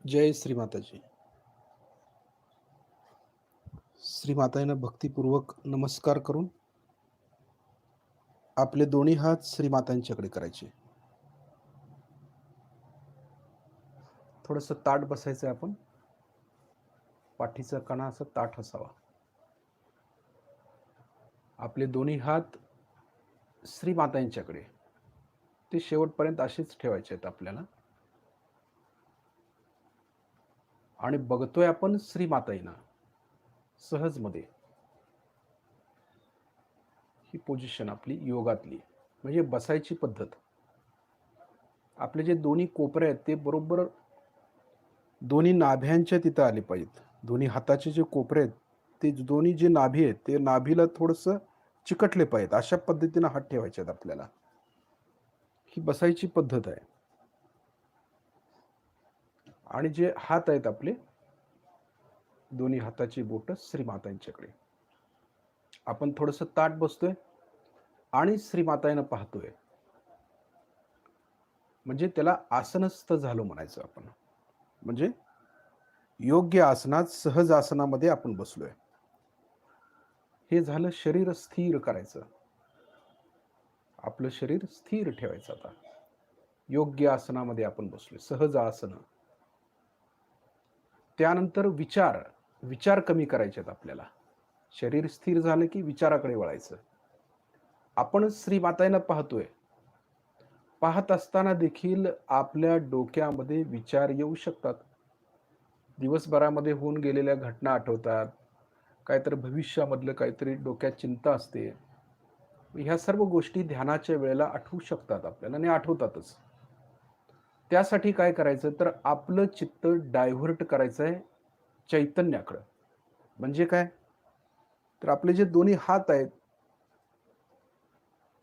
जय श्री माताजी. श्री मातांना भक्तिपूर्वक नमस्कार करून आपले दोन्ही हात श्री मातांच्याकडे करायचे. थोडंसं ताठ बसायचं आहे आपण. पाठीचा कणा असा ताठ असावा. आपले दोन्ही हात श्री मातांच्याकडे ते शेवटपर्यंत असेच ठेवायचे आहेत आपल्याला. आणि बघतोय आपण श्री मातांना सहजमध्ये. ही पोझिशन आपली योगातली म्हणजे बसायची पद्धत. आपले जे दोन्ही कोपरे आहेत ते बरोबर दोन्ही नाभ्यांच्या तिथं आले पाहिजेत. दोन्ही हाताचे जे कोपरे आहेत ते दोन्ही जे नाभी आहेत ते नाभीला थोडंसं चिकटले पाहिजेत. अशा पद्धतीनं हात ठेवायचे आहेत आपल्याला. ही बसायची पद्धत आहे. आणि जे हात आहेत आपले दोन्ही हाताची बोटं श्री मातांच्याकडे. आपण थोडंसं ताठ बसतोय आणि श्री मातांना पाहतोय. म्हणजे त्याला आसनस्थ झालो म्हणायचं आपण. म्हणजे योग्य आसनात सहज आसनामध्ये आपण बसलोय. हे झालं शरीर स्थिर करायचं. आपलं शरीर स्थिर ठेवायचं. आता योग्य आसनामध्ये आपण बसलोय, सहज आसन. त्यानंतर विचार कमी करायचे आहेत आपल्याला. शरीर स्थिर झालं की विचाराकडे वळायचं. आपण श्री मातांना पाहतोय. पाहत असताना देखील आपल्या डोक्यामध्ये विचार येऊ शकतात. दिवसभरामध्ये होऊन गेलेल्या घटना आठवतात. काहीतरी भविष्यामधलं काहीतरी डोक्यात चिंता असते. ह्या सर्व गोष्टी ध्यानाच्या वेळेला आठवू शकतात आपल्याला आणि आठवतातच. त्यासाठी काय करायचं तर आपलं चित्त डायव्हर्ट करायचं आहे चैतन्याकडं. म्हणजे काय तर आपले जे दोन्ही हात आहेत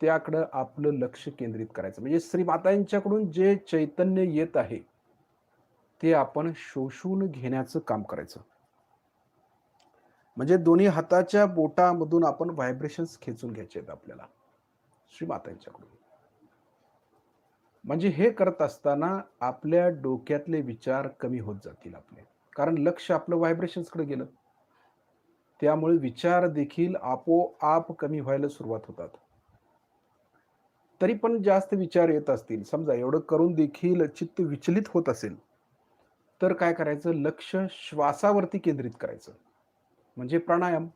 त्याकडं आपलं लक्ष केंद्रित करायचं. म्हणजे श्री मातांच्याकडून जे चैतन्य येत आहे ते आपण शोषून घेण्याचं काम करायचं. म्हणजे दोन्ही हाताच्या बोटामधून आपण व्हायब्रेशन्स खेचून घ्यायचे आहेत आपल्याला श्री मातांच्याकडून. म्हणजे हे करत असताना आपल्या डोक्यातले विचार कमी होत जातील आपले. कारण लक्ष आपलं व्हायब्रेशन्सकडे गेलं. त्यामुळे विचार देखील आपोआप कमी व्हायला सुरुवात होतात. तरी पण जास्त विचार येत असतील, समजा एवढं करून देखील चित्त विचलित होत असेल, तर काय करायचं लक्ष श्वासावरती केंद्रित करायचं. म्हणजे प्राणायाम.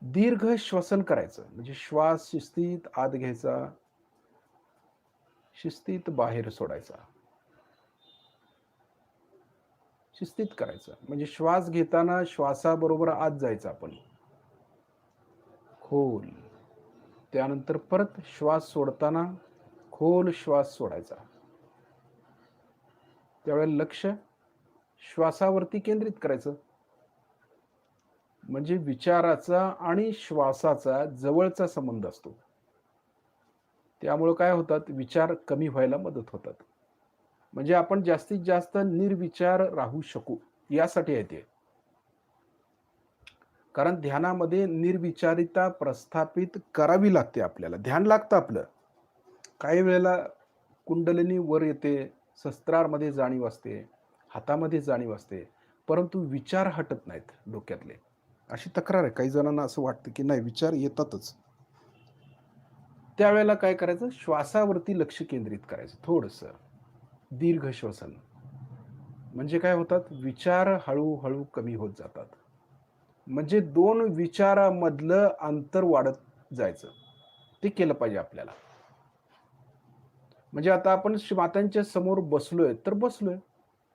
दीर्घ श्वसन करायचं. म्हणजे श्वास शिस्तीत आत घ्यायचा, शिस्तीत बाहेर सोडायचा. शिस्तीत करायचं. म्हणजे श्वास घेताना श्वासाबरोबर आत जायचं आपण खोल. त्यानंतर परत श्वास सोडताना खोल श्वास सोडायचा. त्यावेळेला लक्ष श्वासावरती केंद्रित करायचं. म्हणजे विचाराचा आणि श्वासाचा जवळचा संबंध असतो. त्यामुळे काय होतात विचार कमी व्हायला मदत होतात. म्हणजे आपण जास्तीत जास्त निर्विचार राहू शकू यासाठी आहे ते. कारण ध्यानामध्ये निर्विचारिता प्रस्थापित करावी लागते आपल्याला. ध्यान लागतं आपलं. काही वेळेला कुंडलिनी वर येते, सहस्त्रारमध्ये जाणीव असते, हातामध्ये जाणीव असते, परंतु विचार हटत नाहीत डोक्यातले. अशी तक्रार आहे. काही जणांना असं वाटतं की नाही विचार येतातच. त्यावेळेला काय करायचं श्वासावरती लक्ष केंद्रित करायचं थोडंसं. दीर्घ श्वसन. म्हणजे काय होतात विचार हळूहळू कमी होत जातात. म्हणजे दोन विचारामधलं अंतर वाढत जायचं. ते केलं पाहिजे आपल्याला. म्हणजे आता आपण श्री मातांच्या समोर बसलोय तर बसलोय.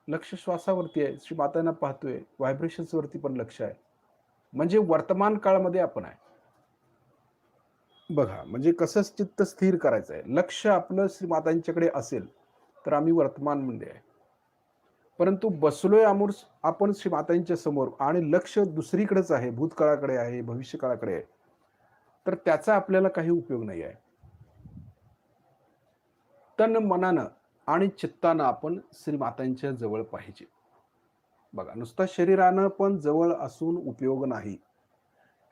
लक्ष श्वासावरती आहे. श्री मातांना पाहतोय. व्हायब्रेशन्सवरती पण लक्ष आहे. म्हणजे वर्तमान काळामध्ये आपण आहे. बघा म्हणजे कसं चित्त स्थिर करायचं आहे. लक्ष आपलं श्री मातांच्याकडे असेल तर आम्ही वर्तमानमध्ये आहे. परंतु बसलोय आपण श्री मातांच्या समोर आणि लक्ष दुसरीकडेच आहे, भूतकाळाकडे आहे, भविष्यकाळाकडे आहे, तर त्याचा आपल्याला काही उपयोग नाही आहे. तन मनानं आणि चित्तानं आपण श्री मातांच्या जवळ पाहिजे. बघा नुसतं शरीरानं पण जवळ असून उपयोग नाही.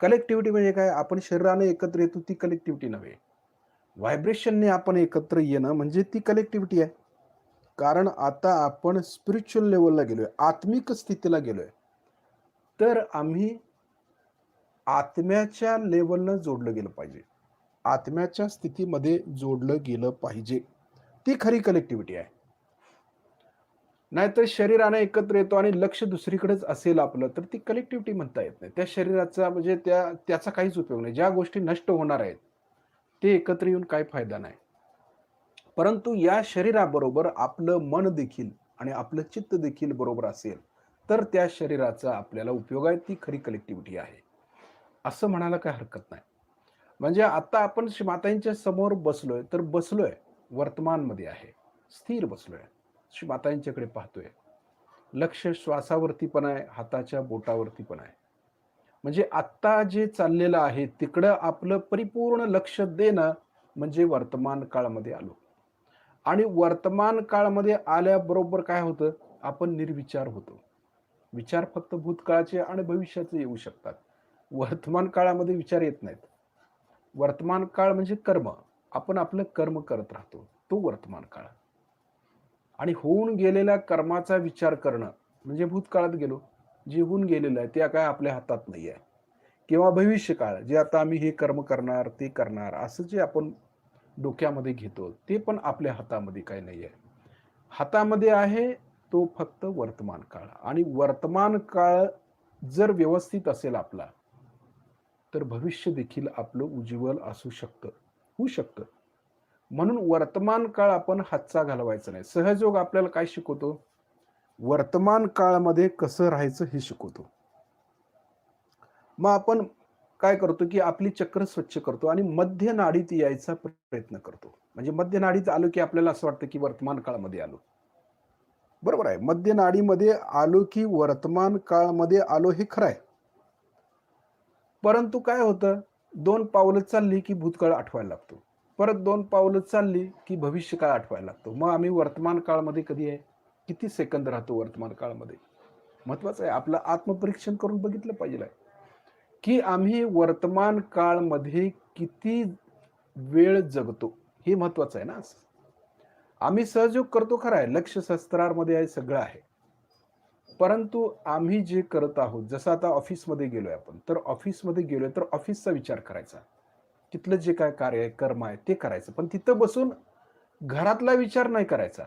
कलेक्टिव्हिटी म्हणजे काय आपण शरीराने एकत्र येतो ती कलेक्टिव्हिटी नव्हे. व्हायब्रेशनने आपण एकत्र येणं म्हणजे ती कलेक्टिव्हिटी आहे. कारण आता आपण स्पिरिच्युअल लेवलला गेलोय, आत्मिक स्थितीला गेलोय. तर आम्ही आत्म्याच्या लेवलनं जोडलं गेलं पाहिजे. आत्म्याच्या स्थितीमध्ये जोडलं गेलं पाहिजे. ती खरी कनेक्टिव्हिटी आहे. नाहीतर शरीराने एकत्र येतो आणि लक्ष दुसरीकडेच असेल आपलं, तर ती कनेक्टिव्हिटी म्हणता येत नाही. त्या शरीराचा म्हणजे त्याचा काहीच उपयोग नाही. ज्या गोष्टी नष्ट होणार आहेत, ते एकत्र येऊन काही फायदा नाही. परंतु या शरीराबरोबर आपलं मन देखील आणि आपलं चित्त देखील बरोबर असेल, तर त्या शरीराचा आपल्याला उपयोग आहे. ती खरी कनेक्टिव्हिटी आहे. असं म्हणायला काही हरकत नाही. म्हणजे आता आपण मातांच्या समोर बसलोय, तर बसलोय, वर्तमानमध्ये आहे. स्थिर बसलोय. मातांच्याकडे पाहतोय. लक्ष श्वासावरती पण आहे, हाताच्या बोटावरती पण आहे. म्हणजे आत्ता जे चाललेलं आहे, तिकडं आपलं परिपूर्ण लक्ष देणं म्हणजे वर्तमान काळामध्ये आलो. आणि वर्तमान काळामध्ये आल्याबरोबर काय होतं? आपण निर्विचार होतो. विचार फक्त भूतकाळाचे आणि भविष्याचे येऊ शकतात. वर्तमान काळामध्ये विचार येत नाहीत. वर्तमान काळ म्हणजे कर्म. आपण आपलं कर्म करत राहतो. तो वर्तमान काळ. आणि होऊन गेलेल्या कर्माचा विचार करणं म्हणजे भूतकाळात गेलो. जे होऊन गेलेलं आहे ते काय आपल्या हातात नाही आहे. किंवा भविष्यकाळ जे आता आम्ही हे कर्म करणार, ते करणार असं जे आपण डोक्यामध्ये घेतो, ते पण आपल्या हातामध्ये काही नाही आहे. हातामध्ये आहे तो फक्त वर्तमान काळ आणि वर्तमान काळ जर व्यवस्थित असेल आपला, तर भविष्य देखील आपलं उज्ज्वल असू शकतं, होऊ शकतं. म्हणून वर्तमान काळ आपण हातचा घालवायचा नाही. सहजयोग आपल्याला काय शिकवतो? वर्तमान काळामध्ये कसं राहायचं हे शिकवतो. मग आपण काय करतो, की आपली चक्र स्वच्छ करतो आणि मध्य नाडीत यायचा प्रयत्न करतो. म्हणजे मध्य नाडीत आलो, की आपल्याला असं वाटतं, की वर्तमान काळामध्ये आलो. बरोबर आहे. मध्य नाडीमध्ये आलो, की वर्तमान काळामध्ये आलो हे खरं आहे. परंतु काय होतं, 2 पावलं चालली, की भूतकाळ आठवायला लागतो. परत 2 पावलं चालली, की भविष्यकाळ आठवायला लागतो. मग आम्ही वर्तमान काळामध्ये कधी आहे? किती सेकंद राहतो वर्तमान काळामध्ये? महत्वाचं आहे. आपलं आत्मपरीक्षण करून बघितलं पाहिजे आहे, की आम्ही वर्तमान काळमध्ये किती वेळ जगतो? हे महत्वाचं आहे ना. आम्ही सहयोग करतो खरं आहे. लक्ष शस्त्रामध्ये आहे, सगळं आहे. परंतु आम्ही जे करत आहोत, जसं आता ऑफिसमध्ये गेलोय आपण, तर ऑफिसमध्ये गेलोय तर ऑफिसचा विचार करायचा. तिथलं जे काय कार्य आहे, कर्म आहे ते करायचं. पण तिथं बसून घरातला विचार नाही करायचा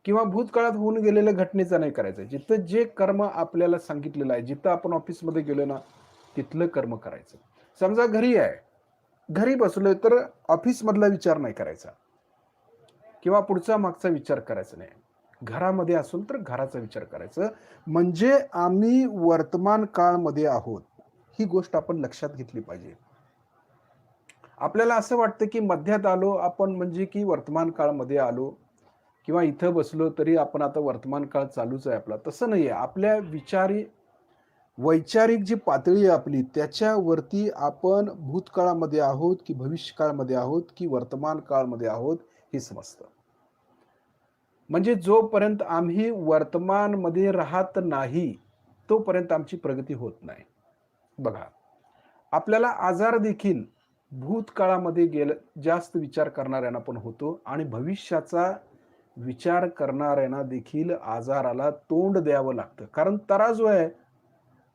किंवा भूतकाळात होऊन गेलेल्या घटनेचा नाही करायचा. जिथं जे कर्म आपल्याला सांगितलेलं आहे, जिथं आपण ऑफिसमध्ये गेलोय ना, तिथलं कर्म करायचं. समजा घरी आहे, घरी बसलोय तर ऑफिसमधला विचार नाही करायचा किंवा पुढचा मागचा विचार करायचा नाही. घरामध्ये असून तर घराचा विचार करायचा. म्हणजे आम्ही वर्तमान काळमध्ये आहोत. ही गोष्ट आपण लक्षात घेतली पाहिजे. आपल्याला असं वाटतं, की मध्यात आलो आपण म्हणजे की वर्तमान काळामध्ये आलो किंवा इथं बसलो तरी आपण आता वर्तमान काळ चालूच आहे आपला. तसं नाहीये. आपल्या वैचारिक जी पातळी आहे आपली, त्याच्यावरती आपण भूतकाळामध्ये आहोत, की भविष्यकाळामध्ये आहोत, की वर्तमान काळामध्ये आहोत, हे समजतं. म्हणजे जोपर्यंत आम्ही वर्तमानमध्ये राहत नाही, तोपर्यंत आमची प्रगती होत नाही. बघा, आपल्याला आजार देखील भूतकाळामध्ये जास्त विचार करणाऱ्यांना पण होतो आणि भविष्याचा विचार करणाऱ्यांना देखील आजाराला तोंड द्यावं लागतं. कारण तराजू आहे,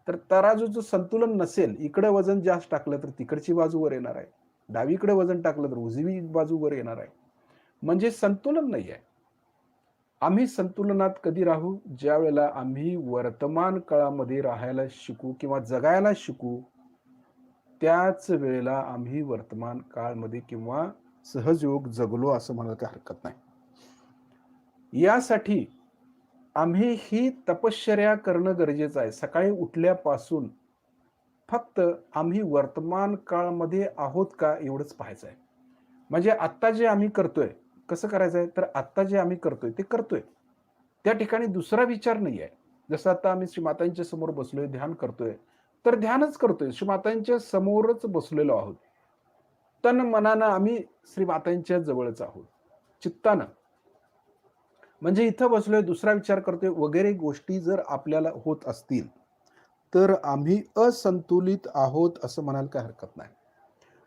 तर तराजूचं संतुलन नसेल, इकडे वजन जास्त टाकलं तर तिकडची बाजू वर येणार आहे. डावीकडे वजन टाकलं तर उजवी बाजू वर येणार आहे. म्हणजे संतुलन नाहीये. आम्ही संतुलनात कधी राहू? ज्यावेळेला आम्ही वर्तमान काळामध्ये राहायला शिकू किंवा जगायला शिकू, त्याच वेळेला आम्ही वर्तमान काळामध्ये किंवा सहजयोग जगलो असं म्हणायला काही हरकत नाही. यासाठी आम्ही ही तपश्चर्या करणं गरजेचं आहे. सकाळी उठल्यापासून फक्त आम्ही वर्तमान काळामध्ये आहोत का एवढंच पाहायचं आहे. म्हणजे आत्ता जे आम्ही करतोय, कसं करायचं आहे? तर आत्ता जे आम्ही करतोय ते करतोय. त्या ठिकाणी दुसरा विचार नाहीये. जसं आता आम्ही श्रीमातांच्या समोर बसलोय, ध्यान करतोय, तर ध्यानच करतोय. श्रीमातांच्या समोरच बसलेलो आहोत. तन मनानं आम्ही श्रीमातांच्या जवळच आहोत. चित्तानं. म्हणजे इथं बसलोय, दुसरा विचार करतोय वगैरे गोष्टी जर आपल्याला होत असतील, तर आम्ही असंतुलित आहोत असं म्हणायला काही हरकत नाही.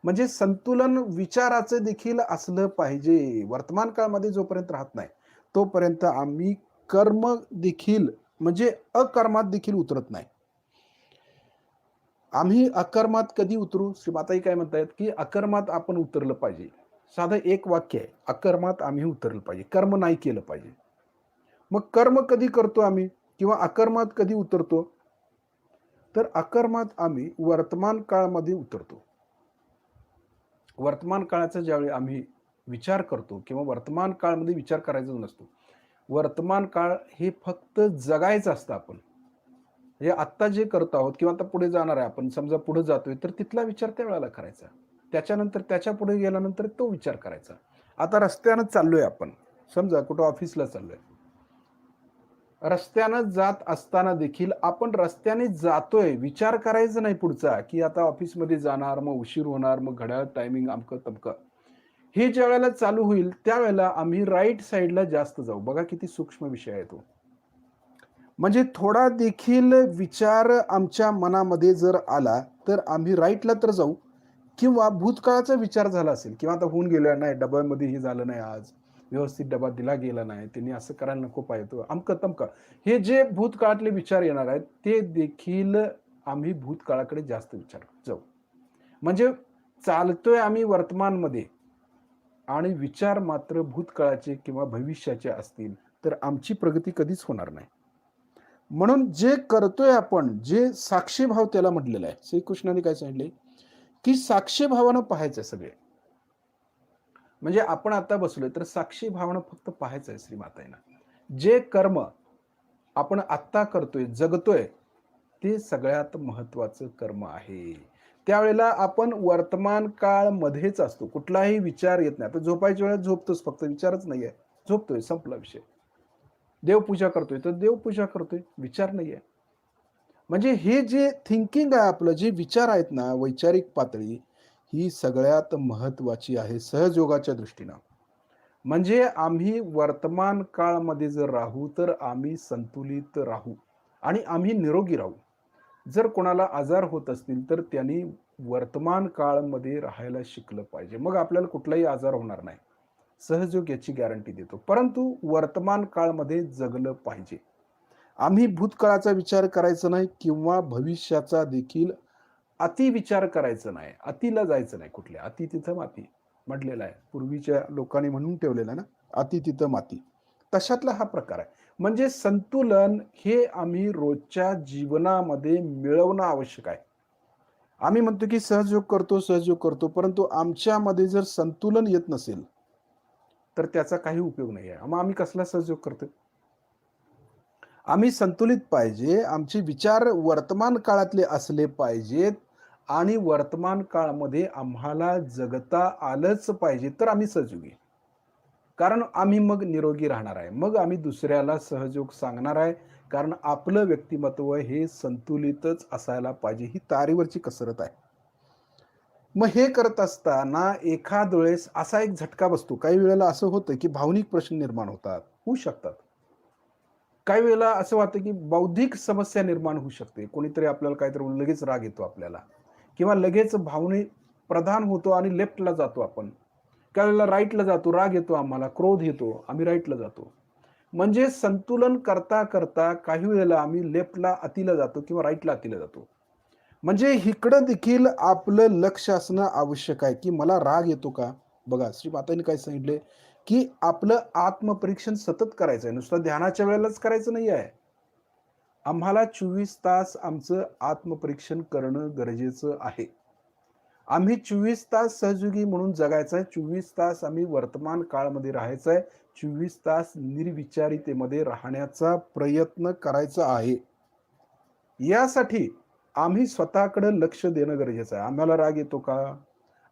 म्हणजे संतुलन विचाराचं देखील असलं पाहिजे. वर्तमान काळामध्ये जोपर्यंत राहत नाही, तोपर्यंत आम्ही कर्म देखील म्हणजे अकर्मात देखील उतरत नाही. आम्ही अकर्मात कधी उतरू? श्रीमाताई काय म्हणतायत, की अकर्मात आपण उतरलं पाहिजे. साधं एक वाक्य आहे. अकर्मात आम्ही उतरलं पाहिजे. कर्म नाही केलं पाहिजे. मग कर्म कधी करतो आम्ही किंवा अकर्मात कधी उतरतो? तर अकर्मात आम्ही वर्तमान काळामध्ये उतरतो. वर्तमान काळाचा ज्यावेळी आम्ही विचार करतो किंवा वर्तमान काळामध्ये विचार करायचा नसतो. वर्तमान काळ हे फक्त जगायचं असतं आपण. म्हणजे आत्ता जे करत आहोत किंवा आता पुढे जाणार आहे आपण समजा पुढे जातोय तर तिथला विचार त्यावेळेला करायचा. त्याच्यानंतर त्याच्या पुढे गेल्यानंतर तो विचार करायचा. आता रस्त्यानं चाललोय आपण. समजा कुठं ऑफिसला चाललोय. रस्त्यानं जात असताना देखील आपण रस्त्याने जातोय, विचार करायचा नाही पुढचा, की आता ऑफिसमध्ये जाणार, मग उशीर होणार, मग घड्याळ टायमिंग अमकं-तमकं. हे ज्यावेळेला चालू होईल, त्यावेळेला आम्ही राइट साइडला जास्त जाऊ. बघा किती सूक्ष्म विषय आहे तो. म्हणजे थोडा देखील विचार आमच्या मनामध्ये जर आला, तर आम्ही राईटला तर जाऊ किंवा भूतकाळाचा विचार झाला असेल किंवा आता होऊन गेलं नाही, डब्यामध्ये हे झालं नाही आज, व्यवस्थित डबा दिला गेला नाही, त्यांनी असं करायला नको पाहिजे, अमकं-तमकं. हे जे भूतकाळातले विचार येणार आहेत, ते देखील आम्ही भूतकाळाकडे जास्त विचार जाऊ. म्हणजे चालतोय आम्ही वर्तमानमध्ये आणि विचार मात्र भूतकाळाचे किंवा भविष्याचे असतील, तर आमची प्रगती कधीच होणार नाही. म्हणून जे करतोय आपण, जे साक्षीभाव त्याला म्हटलेला आहे. श्रीकृष्णाने काय सांगितले, की साक्षीभावानं पाहायचं सगळे. म्हणजे आपण आता बसलोय तर साक्षी भावना फक्त पाहायचं आहे श्रीमाताईंना. जे कर्म आपण आत्ता करतोय, जगतोय, ते सगळ्यात महत्वाचं कर्म आहे. त्यावेळेला आपण वर्तमान काळमध्येच असतो. कुठलाही विचार येत नाही. आता झोपायच्या वेळेस झोपतोच फक्त विचारच नाहीये. झोपतोय, संपला विषय. देवपूजा करतोय तर देवपूजा करतोय, विचार नाहीये. म्हणजे हे जे थिंकिंग आहे आपलं, जे विचार आहेत ना, वैचारिक पातळी, ही सगळ्यात महत्वाची आहे सहजयोगाच्या दृष्टीनं. म्हणजे आम्ही वर्तमान काळामध्ये जर राहू, तर आम्ही संतुलित राहू आणि आम्ही निरोगी राहू. जर कोणाला आजार होत असतील, तर त्यांनी वर्तमान काळामध्ये राहायला शिकलं पाहिजे. मग आपल्याला कुठलाही आजार होणार नाही. सहजयोग याची गॅरंटी देतो. परंतु वर्तमान काळामध्ये जगलं पाहिजे. आम्ही भूतकाळाचा विचार करायचा नाही किंवा भविष्याचा देखील अति विचार करायचा नाही. अतिला जायचं नाही कुठल्या. अति तिथं माती म्हटलेलं आहे. पूर्वीच्या लोकांनी म्हणून ठेवलेलं आहे ना, अति तिथं माती. तशातला हा प्रकार आहे. म्हणजे संतुलन हे आम्ही रोजच्या जीवनामध्ये मिळवणं आवश्यक आहे. आम्ही म्हणतो की सहजयोग करतो, सहजयोग करतो. परंतु आमच्यामध्ये जर संतुलन येत नसेल, तर त्याचा काही उपयोग नाही आहे. मग आम्ही कसला सहजयोग करतोय? आम्ही संतुलित पाहिजे. आमचे विचार वर्तमान काळातले असले पाहिजेत आणि वर्तमान काळामध्ये आम्हाला जगता आलंच पाहिजे, तर आम्ही सहजयोगी. कारण आम्ही मग निरोगी राहणार आहे. मग आम्ही दुसऱ्याला सहजयोग सांगणार आहे. कारण आपलं व्यक्तिमत्व हे संतुलितच असायला पाहिजे. ही तारेवरची कसरत आहे. मग हे करत असताना एखाद वेळेस असा एक झटका बसतो. काही वेळेला असं होतं, की भावनिक प्रश्न निर्माण होतात. होऊ शकतात. काही वेळेला असं वाटतं, की बौद्धिक समस्या निर्माण होऊ शकते. कोणीतरी आपल्याला काहीतरी लगेच राग येतो आपल्याला किंवा लगेच भावनिक प्रधान होतो आणि लेफ्टला जातो आपण. काही वेळेला राईटला जातो, राग येतो आम्हाला, क्रोध येतो, आम्ही राईटला जातो. म्हणजे संतुलन करता काही वेळेला आम्ही लेफ्टला अतिला जातो किंवा राईटला अतिला जातो. म्हणजे इकडं देखील आपलं लक्ष असणं आवश्यक आहे, की मला राग येतो का? बघा, श्री मातांनी काय सांगितले, की आपलं आत्मपरीक्षण सतत करायचं आहे. नुसतं ध्यानाच्या वेळेलाच करायचं नाही आहे. आम्हाला 24 तास आमचं आत्मपरीक्षण करणं गरजेचं आहे. आम्ही 24 तास सहयोगी म्हणून जगायचं आहे. 24 तास आम्ही वर्तमान काळामध्ये राहायचं आहे. 24 तास निर्विचारितेमध्ये राहण्याचा प्रयत्न करायचा आहे. यासाठी आम्ही स्वतःकडे लक्ष देणं गरजेचं आहे. आम्हाला राग येतो का?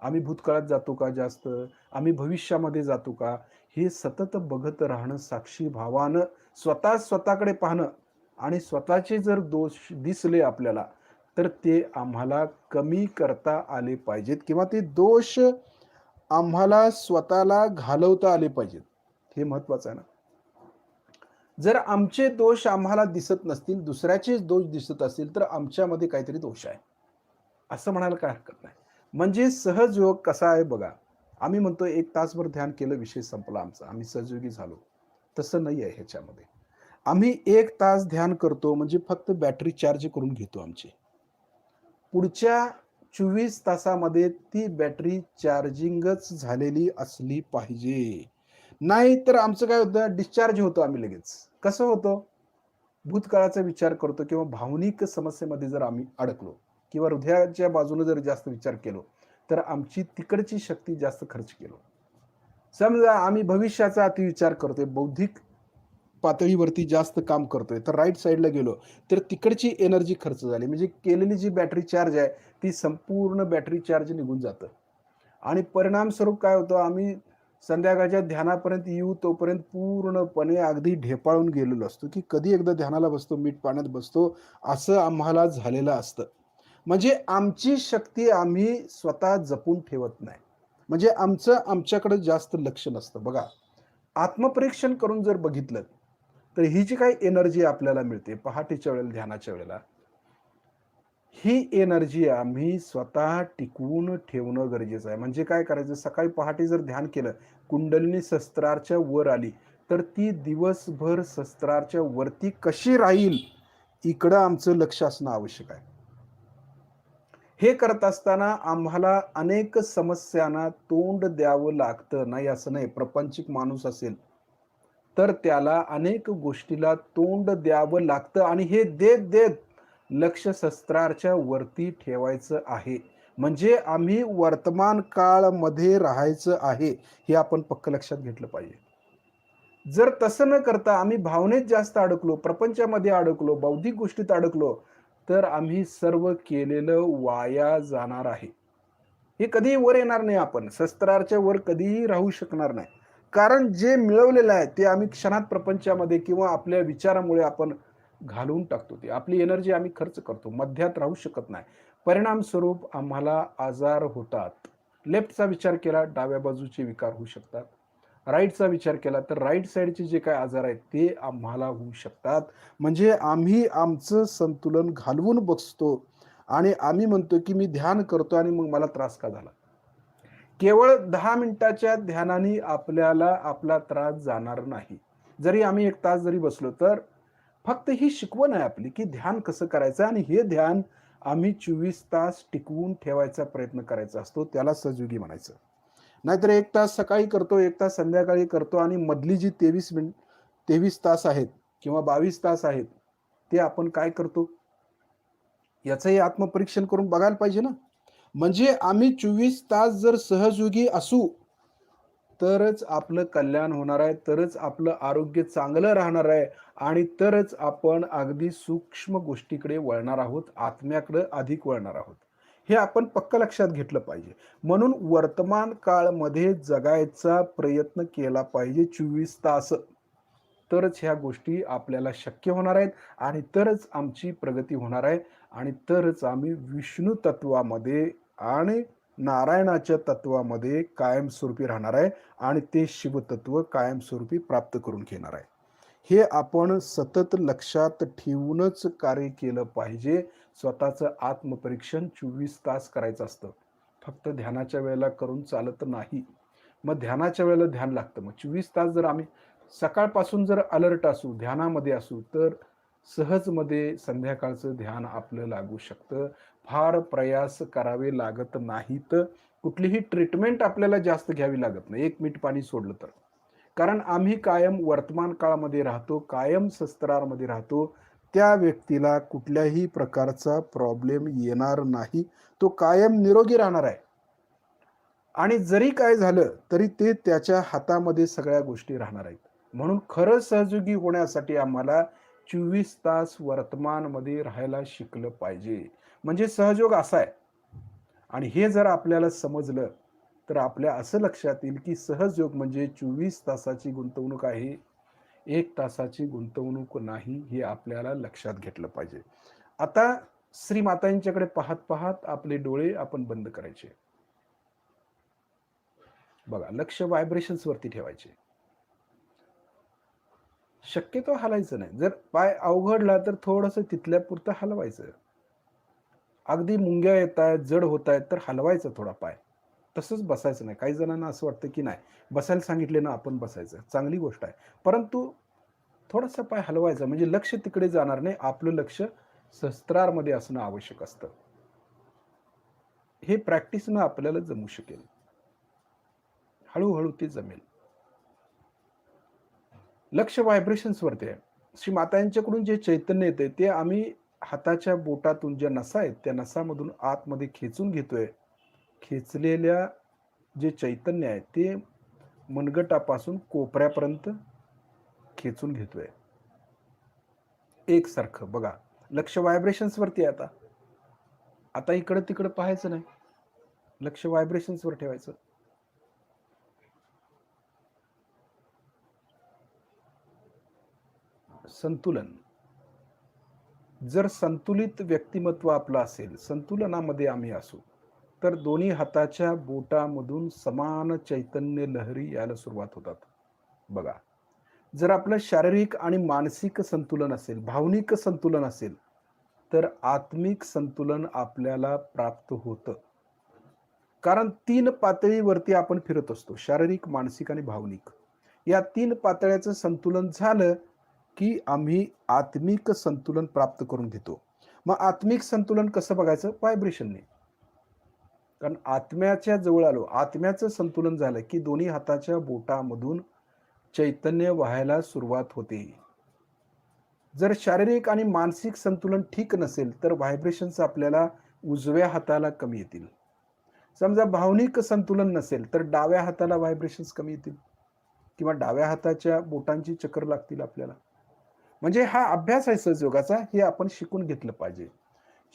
आम्ही भूतकाळात जातो का जास्त? आम्ही भविष्यामध्ये जातो का? हे सतत बघत राहणं साक्षी भावानं स्वतःकडे पाहणं आणि स्वतःचे जर दोष दिसले आपल्याला, तर ते आम्हाला कमी करता आले पाहिजेत किंवा ते दोष आम्हाला स्वतःला घालवता आले पाहिजेत. हे महत्वाचं आहे ना. जर आमचे दोष आम्हाला दिसत नसतील, दुसऱ्याचेच दोष दिसत असतील, तर आमच्यामध्ये काहीतरी दोष आहे. असं म्हणायला काही हरकत नाही. म्हणजे सहजयोग कसा आहे बघा. आम्ही म्हणतो 1 तासभर ध्यान केलं, विषय संपला आमचा. आम्ही सहजयोगी झालो. तसं नाही आहे ह्याच्यामध्ये. आम्ही 1 तास ध्यान करतो म्हणजे फक्त बॅटरी चार्ज करून घेतो आमची. पुढच्या 24 तासामध्ये ती बॅटरी चार्जिंगच झालेली असली पाहिजे. नाहीतर आमचं काय होतं, डिस्चार्ज होतो आम्ही लगेच. कसं होतं? भूतकाळाचा विचार करतो किंवा भावनिक समस्येमध्ये जर आम्ही अडकलो किंवा हृदयाच्या बाजूने जर जास्त विचार केलो, तर आमची तिकडची शक्ती जास्त खर्च केलो. समजा आम्ही भविष्याचा अतिविचार करतोय, बौद्धिक पातळीवरती जास्त काम करतोय, तर राइट साइडला गेलो, तर तिकडची एनर्जी खर्च झाली. म्हणजे केलेली जी बॅटरी चार्ज आहे, ती संपूर्ण बॅटरी चार्ज निघून जातं. आणि परिणामस्वरूप काय होतं, आम्ही संध्याकाळच्या ध्यानापर्यंत येऊ तोपर्यंत पूर्णपणे अगदी ढेपाळून गेलेलो असतो, की कधी एकदा ध्यानाला बसतो, मीठ पाण्यात बसतो, असं आम्हाला झालेलं असतं. म्हणजे आमची शक्ती आम्ही स्वतः जपून ठेवत नाही. म्हणजे आमचं आमच्याकडे जास्त लक्ष नसतं. बघा, आत्मपरीक्षण करून जर बघितलं, तर ही जी काही एनर्जी आपल्याला मिळते पहाटेच्या वेळेला, ध्यानाच्या वेळेला, ही एनर्जी आम्ही स्वतः टिकवून ठेवणं गरजेचं आहे. म्हणजे काय करायचं, सकाळी पहाटे जर ध्यान केलं, कुंडलिनी सहस्त्रारच्या वर आली, तर ती दिवसभर सहस्त्रारच्या वरती कशी राहील, इकडं आमचं लक्ष असणं आवश्यक आहे. हे करत असताना आम्हाला अनेक समस्यांना तोंड द्यावं लागतं. नाही असं नाही, प्रापंचिक माणूस असेल, तर त्याला अनेक गोष्टीला तोंड द्यावं लागतं आणि हे देत-देत लक्ष शस्त्राच्या वरती ठेवायचं आहे. म्हणजे आम्ही वर्तमान काळमध्ये राहायचं आहे, हे आपण पक्क लक्षात घेतलं पाहिजे. जर तसं न करता आम्ही भावनेत जास्त अडकलो, प्रपंचामध्ये अडकलो, बौद्धिक गोष्टीत अडकलो, तर आम्ही सर्व केलेलं वाया जाणार आहे. हे कधीही वर येणार नाही आपण. शस्त्राच्या वर कधीही राहू शकणार नाही. कारण जे मिळवलेलं आहे, ते आम्ही क्षणात प्रपंचामध्ये किंवा आपल्या विचारामुळे आपण घालवून टाकतो ते. आपली एनर्जी आम्ही खर्च करतो. मध्यात राहू शकत नाही. परिणामस्वरूप आम्हाला आजार होतात. लेफ्टचा विचार केला, डाव्या बाजूचे विकार होऊ शकतात. राईटचा विचार केला, तर राईट साइडचे जे काही आजार आहेत, ते आम्हाला होऊ शकतात. म्हणजे आम्ही आमचं संतुलन घालवून बसतो आणि आम्ही म्हणतो, की मी ध्यान करतो आणि मग मला त्रास का झाला? केवळ 10 मिनिटाच्या ध्यानाने आपल्याला आपला त्रास जाणार नाही. जरी आम्ही 1 तास जरी बसलो, तर फक्त ही शिकवण आहे आपली, की ध्यान कसं करायचं आणि हे ध्यान आम्ही 24 तास टिकवून ठेवायचा प्रयत्न करायचा असतो. त्याला सहयोगी म्हणायचं. नाहीतर 1 तास सकाळी करतो, 1 तास संध्याकाळी करतो आणि मधली जी 23 तास आहेत किंवा 22 तास आहेत, ते आपण काय करतो? याचंही आत्मपरीक्षण करून बघायला पाहिजे ना. म्हणजे आम्ही 24 तास जर सहजयोगी असू, तरच आपलं कल्याण होणार आहे, तरच आपलं आरोग्य चांगलं राहणार आहे आणि तरच आपण अगदी सूक्ष्म गोष्टीकडे वळणार आहोत, आत्म्याकडे अधिक वळणार आहोत. हे आपण पक्क लक्षात घेतलं पाहिजे. म्हणून वर्तमान काळमध्ये जगायचा प्रयत्न केला पाहिजे 24 तास. तरच ह्या गोष्टी आपल्याला शक्य होणार आहेत आणि तरच आमची प्रगती होणार आहे आणि तरच आम्ही विष्णू तत्वामध्ये आणि नारायणाच्या तत्वामध्ये कायमस्वरूपी राहणार आहे आणि ते शिवतत्व कायमस्वरूपी प्राप्त करून घेणार आहे. हे आपण सतत लक्षात ठेवूनच कार्य केलं पाहिजे. स्वतःचं आत्मपरीक्षण 24 तास करायचं असतं. फक्त ध्यानाच्या वेळेला करून चालत नाही. मग ध्यानाच्या वेळेला ध्यान लागतं. मग 24 तास जर आम्ही सकाळपासून जर अलर्ट असू, ध्यानामध्ये असू, तर सहजमध्ये संध्याकाळचं ध्यान आपलं लागू शकतं. फार प्रयास करावे लागत नाहीत. कुठलीही ट्रीटमेंट आपल्याला जास्त घ्यावी लागत नाही. 1 मिनिट पाणी सोडलं तर. कारण आम्ही कायम वर्तमान काळामध्ये राहतो, कायम शस्त्रामध्ये राहतो. त्या व्यक्तीला कुठल्याही प्रकारचा प्रॉब्लेम येणार नाही. तो कायम निरोगी राहणार आहे. आणि जरी काय झालं, तरी ते त्याच्या हातामध्ये सगळ्या गोष्टी राहणार आहेत. म्हणून खरं सहयोगी होण्यासाठी आम्हाला 24 तास वर्तमानमध्ये राहायला शिकलं पाहिजे. म्हणजे सहयोग असा आहे आणि हे जर आपल्याला समजलं, तर आपल्या असं लक्षात येईल, की सहजयोग म्हणजे 24 तासाची गुंतवणूक आहे. 1 तासाची गुंतवणूक नाही, हे आपल्याला लक्षात घेतलं पाहिजे. आता श्रीमातांच्याकडे पाहत-पाहत आपले डोळे आपण बंद करायचे. बघा, लक्ष व्हायब्रेशन्सवरती ठेवायचे. शक्यतो हलायचं नाही. जर पाय अवघडला तर थोडंसं तिथल्यापुरतं हलवायचं. अगदी मुंग्या येतायत, जड होतायत तर हलवायचा थोडा पाय. तसंच बसायचं नाही. काही जणांना असं वाटतं, की नाही बसायला सांगितले ना आपण बसायचं. चांगली गोष्ट आहे. परंतु थोडासा पाय हलवायचा म्हणजे लक्ष तिकडे जाणार नाही. आपलं लक्ष सहस्त्रारमध्ये असणं आवश्यक असतं. हे प्रॅक्टिसनं आपल्याला जमू शकेल. हळू ते जमेल. लक्ष व्हायब्रेशन्सवरती आहे. श्री मातांच्याकडून जे चैतन्य येतंय ते आम्ही हाताच्या बोटातून ज्या नसा आहेत, त्या नसामधून आतमध्ये खेचून घेतोय. खेचलेल्या जे चैतन्य आहे ते मनगटापासून कोपऱ्यापर्यंत खेचून घेतोय. एकसारखं बघा. लक्ष व्हायब्रेशन्सवरती आहे आता. आता इकडं-तिकडं पाहायचं नाही. लक्ष व्हायब्रेशन्सवर ठेवायचं. संतुलन. जर संतुलित व्यक्तिमत्व आपलं असेल, संतुलनामध्ये आम्ही असू, तर दोन्ही हाताच्या बोटामधून समान चैतन्य लहरी यायला सुरुवात होतात. बघा. जर आपलं शारीरिक आणि मानसिक संतुलन असेल, भावनिक संतुलन असेल, तर आत्मिक संतुलन आपल्याला प्राप्त होतं. कारण 3 पातळीवरती आपण फिरत असतो. शारीरिक, मानसिक आणि भावनिक. या 3 पातळ्याचं संतुलन झालं, की आम्ही आत्मिक संतुलन प्राप्त करून घेतो. मग आत्मिक संतुलन कसं बघायचं? व्हायब्रेशनने. कारण आत्म्याच्या जवळ आलो. आत्म्याचं संतुलन झालं, की दोन्ही हाताच्या बोटामधून चैतन्य वाहायला सुरुवात होते. जर शारीरिक आणि मानसिक संतुलन ठीक नसेल, तर व्हायब्रेशन्स आपल्याला उजव्या हाताला कमी येतील. समजा भावनिक संतुलन नसेल, तर डाव्या हाताला व्हायब्रेशन्स कमी येतील किंवा डाव्या हाताच्या बोटांची चक्कर लागतील आपल्याला. म्हणजे हा अभ्यास आहे सहजयोगाचा, हे आपण शिकून घेतलं पाहिजे.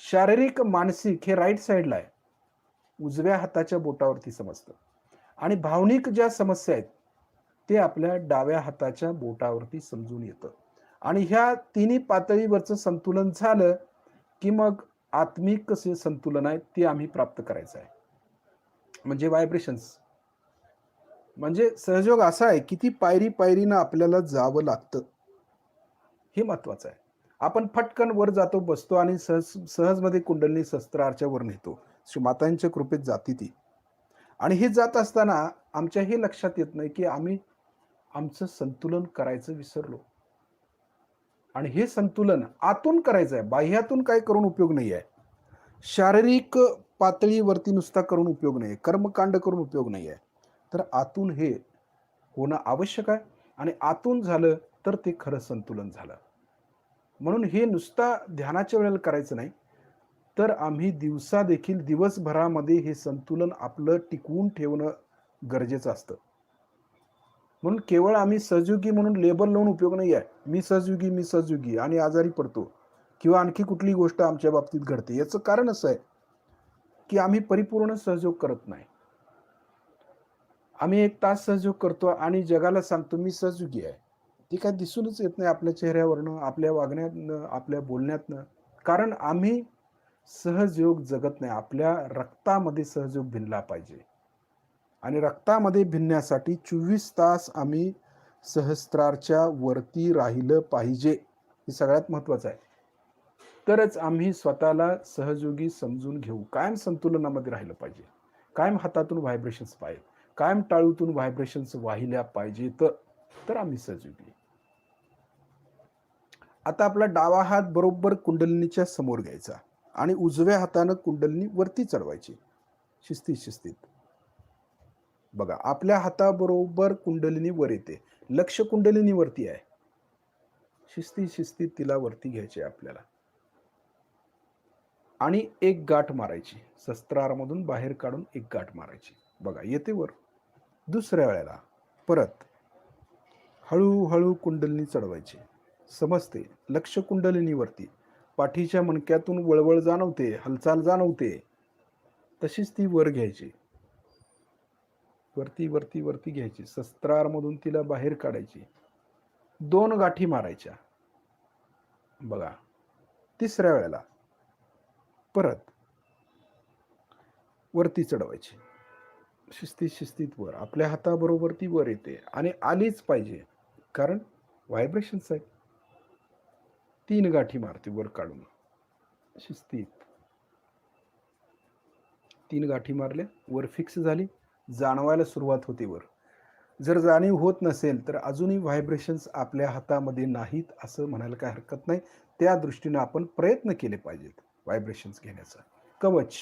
शारीरिक, मानसिक हे राइट साइडला आहे. उजव्या हाताच्या बोटावरती समजतं आणि भावनिक ज्या समस्या आहेत, ते आपल्या डाव्या हाताच्या बोटावरती समजून येतं आणि ह्या तिन्ही पातळीवरचं संतुलन झालं, की मग आत्मिक जे संतुलन आहे, ते आम्ही प्राप्त करायचं आहे. म्हणजे व्हायब्रेशन्स. म्हणजे सहजयोग असा आहे, किती पायरी-पायरीनं आपल्याला जावं लागतं. हे महत्वाचं आहे. आपण फटकन वर जातो, बसतो आणि सहजमध्ये कुंडलिनी सहस्त्रारच्या वर नेतो. श्री मातांच्या कृपेत जाती ती. आणि हे जात असताना आमच्या हे लक्षात येत नाही, की आम्ही आमचं संतुलन करायचं विसरलो. आणि हे संतुलन आतून करायचं आहे. बाह्यातून काही करून उपयोग नाही आहे. शारीरिक पातळीवरती नुसता करून उपयोग नाही. कर्मकांड करून उपयोग नाही आहे. तर आतून हे होणं आवश्यक आहे आणि आतून झालं तर ते खरं संतुलन झालं. म्हणून हे नुसता ध्यानाच्या वेळेला करायचं नाही, तर आम्ही दिवसा देखील दिवसभरामध्ये हे संतुलन आपलं टिकवून ठेवणं गरजेचं असतं. म्हणून केवळ आम्ही सहजयोगी म्हणून लेबल लावून उपयोग नाही आहे. मी सहजयोगी आणि आजारी पडतो किंवा आणखी कुठलीही गोष्ट आमच्या बाबतीत घडते. याचं कारण असं आहे, की आम्ही परिपूर्ण सहयोग करत नाही. आम्ही 1 तास सहयोग करतो आणि जगाला सांगतो मी सहजयोगी आहे. ते काय दिसूनच येत नाही आपल्या चेहऱ्यावरनं, आपल्या वागण्यातनं, आपल्या बोलण्यातनं. कारण आम्ही सहजयोग जगत नाही. आपल्या रक्तामध्ये सहजयोग भिनला पाहिजे. आणि रक्तामध्ये भिनण्यासाठी 24 तास आम्ही सहस्त्रारच्या वरती राहिलं पाहिजे. हे सगळ्यात महत्वाचं आहे. तरच आम्ही स्वतःला सहजयोगी समजून घेऊ. कायम संतुलनामध्ये राहिलं पाहिजे. कायम हातातून व्हायब्रेशन्स पाहिजे. कायम टाळूतून व्हायब्रेशन्स वाहिल्या पाहिजेत. तर आम्ही सहजयोगी. आता आपला डावा हात बरोबर कुंडलिनीच्या समोर घ्यायचा आणि उजव्या हातानं कुंडलिनी वरती चढवायची. शिस्तीत. बघा आपल्या हाताबरोबर कुंडलिनी वर येते. लक्ष कुंडलिनी वरती आहे. शिस्तीत तिला वरती घ्यायची आपल्याला. आणि एक गाठ मारायची. सहस्त्रारमधून बाहेर काढून एक गाठ मारायची. बघा येते वर. दुसऱ्या वेळेला परत हळू कुंडलिनी चढवायची. समजते. लक्ष कुंडलिनीवरती. पाठीच्या मणक्यातून वळवळ जाणवते, हालचाल जाणवते. तशीच ती वर घ्यायची. वरती घ्यायची. सहस्त्रारमधून तिला बाहेर काढायची. 2 गाठी मारायच्या. बघा. तिसऱ्या वेळेला परत वरती चढवायची. शिस्तीत वर. आपल्या हाताबरोबर ती वर येते आणि आलीच पाहिजे. कारण व्हायब्रेशन्स आहेत. 3 गाठी मारते वर काढून. शिस्तीत. 3 गाठी मारल्या, वर फिक्स झाली, जाणवायला सुरुवात होते वर. जर जाणीव होत नसेल, तर अजूनही व्हायब्रेशन्स आपल्या हातामध्ये नाहीत असं म्हणायला काही हरकत नाही. त्या दृष्टीने आपण प्रयत्न केले पाहिजेत व्हायब्रेशन्स घेण्याचा. कवच.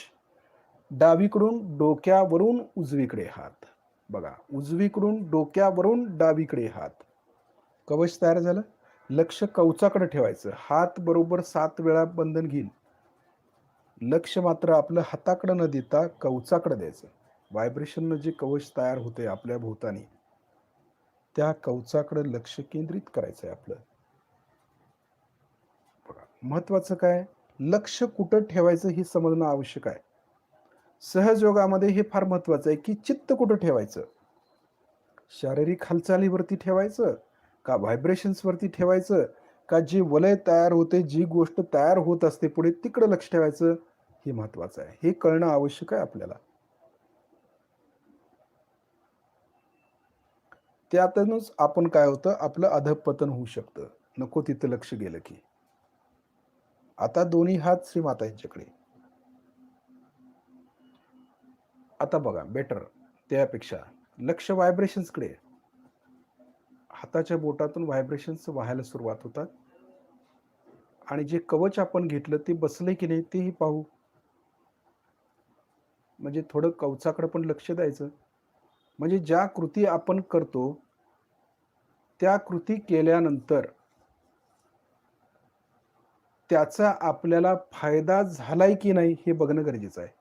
डावीकडून डोक्यावरून उजवीकडे हात. बघा, उजवीकडून डोक्यावरून डावीकडे हात. कवच तयार झालं. लक्ष कवचाकडे ठेवायचं. हात बरोबर 7 वेळा बंधन घेईल. लक्ष मात्र आपलं हाताकडे न देता कवचाकडे द्यायचं. व्हायब्रेशननं जे कवच तयार होते आपल्या भोवतानी, त्या कवचाकडे लक्ष केंद्रित करायचं आहे आपलं. बघा, महत्वाचं काय? लक्ष कुठं ठेवायचं हे समजणं आवश्यक आहे. सहजयोगामध्ये हे फार महत्वाचं आहे, की चित्त कुठं ठेवायचं? शारीरिक हालचालीवरती ठेवायचं? का व्हायब्रेशन्सवरती ठेवायचं? का जे वलय तयार होते, जी गोष्ट तयार होत असते पुढे तिकडं लक्ष ठेवायचं? हे महत्वाचं आहे. हे कळणं आवश्यक आहे आपल्याला. त्यातूनच आपण काय होतं, आपलं अधःपतन होऊ शकतं. नको तिथं लक्ष गेलं की. आता दोन्ही हात श्रीमाता यांच्याकडे. आता बघा बेटर त्यापेक्षा लक्ष व्हायब्रेशन्सकडे. हाताच्या बोटातून व्हायब्रेशन्स वाहायला सुरुवात होतात आणि जे कवच आपण घेतलं ते बसले की नाही तेही पाहू. म्हणजे थोडं कवचाकडे पण लक्ष द्यायचं. म्हणजे ज्या कृती आपण करतो, त्या कृती केल्यानंतर त्याचा आपल्याला फायदा झालाय की नाही हे बघणं गरजेचं आहे.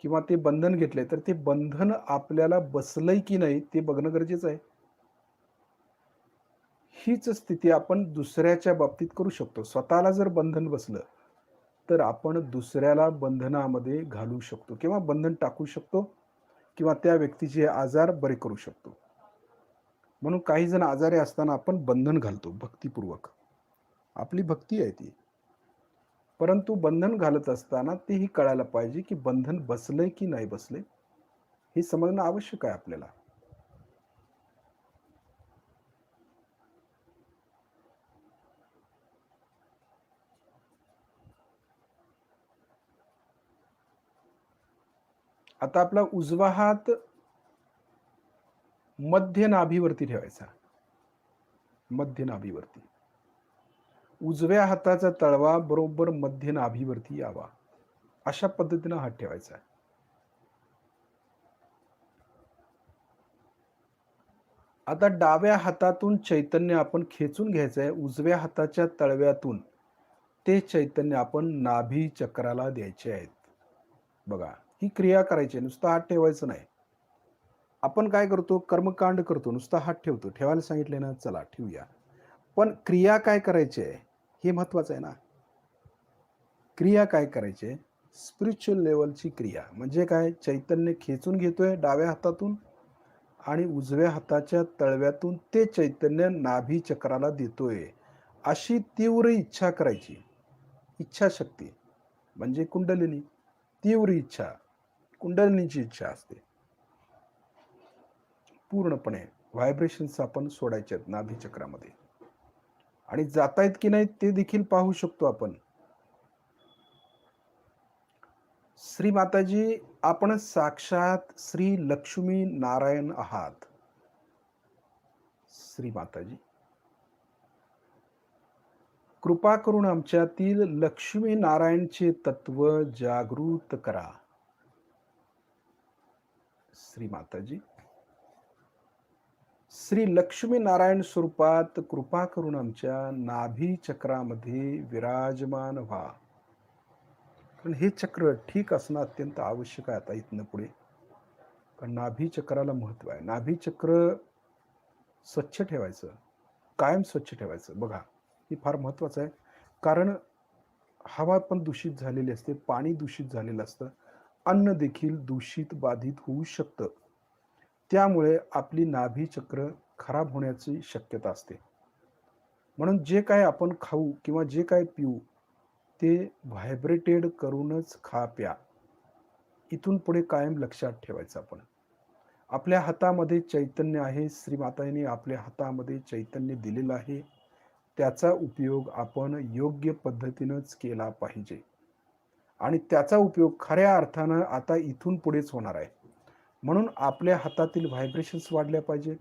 किंवा ते बंधन घेतलंय, तर ते बंधन आपल्याला बसलंय की नाही ते बघणं गरजेचं आहे. हीच स्थिती आपण दुसऱ्याच्या बाबतीत करू शकतो. स्वतःला जर बंधन बसलं, तर आपण दुसऱ्याला बंधनामध्ये घालू शकतो किंवा बंधन टाकू शकतो किंवा त्या व्यक्तीचे आजार बरे करू शकतो. म्हणून काही जण आजारी असताना आपण बंधन घालतो भक्तिपूर्वक. आपली भक्ती आहे ती. परंतु बंधन घालत असताना तेही कळायला पाहिजे, की बंधन बसलंय की नाही बसलंय, हे समजणं आवश्यक आहे आपल्याला. आता आपला उजवा हात मध्य नाभीवरती ठेवायचा. मध्य नाभीवरती. उजव्या हाताचा तळवा बरोबर मध्य नाभीवरती यावा. अशा पद्धतीनं हात ठेवायचा. आता डाव्या हातातून चैतन्य आपण खेचून घ्यायचं आहे. उजव्या हाताच्या तळव्यातून ते चैतन्य आपण नाभी चक्राला द्यायचे आहेत. बघा, ही क्रिया करायची आहे. नुसतं हात ठेवायचं नाही. आपण काय करतो? कर्मकांड करतो. नुसता हात ठेवतो. ठेवायला सांगितले ना, चला ठेवूया. पण क्रिया काय करायची आहे? हे महत्वाचं आहे ना. क्रिया काय करायची आहे? स्पिरिच्युअल लेव्हलची क्रिया. म्हणजे काय? चैतन्य खेचून घेतोय डाव्या हातातून आणि उजव्या हाताच्या तळव्यातून ते चैतन्य नाभी चक्राला देतोय. अशी तीव्र इच्छा करायची. इच्छाशक्ती म्हणजे कुंडलिनी. तीव्र इच्छा. कुंडलिनीची इच्छा असते. पूर्णपणे व्हायब्रेशन्स आपण सोडायचे आहेत नाभी चक्रामध्ये. आणि जातायत की नाही ते देखील पाहू शकतो आपण. श्री माताजी, आपण साक्षात श्री लक्ष्मी नारायण आहात. श्री माताजी, कृपा करून आमच्यातील लक्ष्मी नारायणचे तत्व जागृत करा. श्री माताजी, श्री लक्ष्मी नारायण स्वरूपात कृपा करून आमच्या नाभी चक्रामध्ये विराजमान व्हा. कारण हे चक्र ठीक असणं अत्यंत आवश्यक आहे आता इथनं पुढे. कारण नाभी चक्राला महत्व आहे. नाभी चक्र स्वच्छ ठेवायचं, कायम स्वच्छ ठेवायचं. बघा, हे फार महत्वाचं आहे. कारण हवा पण दूषित झालेली असते, पाणी दूषित झालेलं असतं, अन्न देखील दूषित बाधित होऊ शकतं. त्यामुळे आपली नाभी चक्र खराब होण्याची शक्यता असते. म्हणून जे काय आपण खाऊ किंवा जे काय पिऊ ते व्हायब्रेटेड करूनच खा प्या. इथून पुढे कायम लक्षात ठेवायचं आपण. आपल्या हातामध्ये चैतन्य आहे. श्रीमातांनी आपल्या हातामध्ये चैतन्य दिलेलं आहे. त्याचा उपयोग आपण योग्य पद्धतीनंच केला पाहिजे. आणि त्याचा उपयोग खऱ्या अर्थानं आता इथून पुढेच होणार आहे. म्हणून आपल्या हातातील व्हायब्रेशन्स वाढल्या पाहिजेत,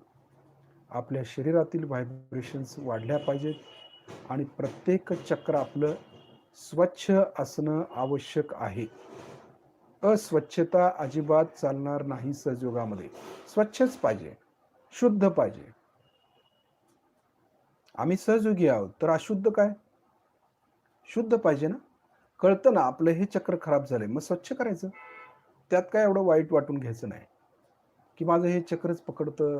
आपल्या शरीरातील व्हायब्रेशन्स वाढल्या पाहिजेत आणि प्रत्येक चक्र आपलं स्वच्छ असणं आवश्यक आहे. अस्वच्छता अजिबात चालणार नाही सहयोगामध्ये. स्वच्छच पाहिजे, शुद्ध पाहिजे. आम्ही सहयोगी आहोत, तर अशुद्ध काय? शुद्ध पाहिजे ना. कळतं ना आपलं हे चक्र खराब झालंय, मग स्वच्छ करायचं. त्यात काय एवढं वाईट वाटून घ्यायचं नाही, की माझं हे चक्रच पकडतं,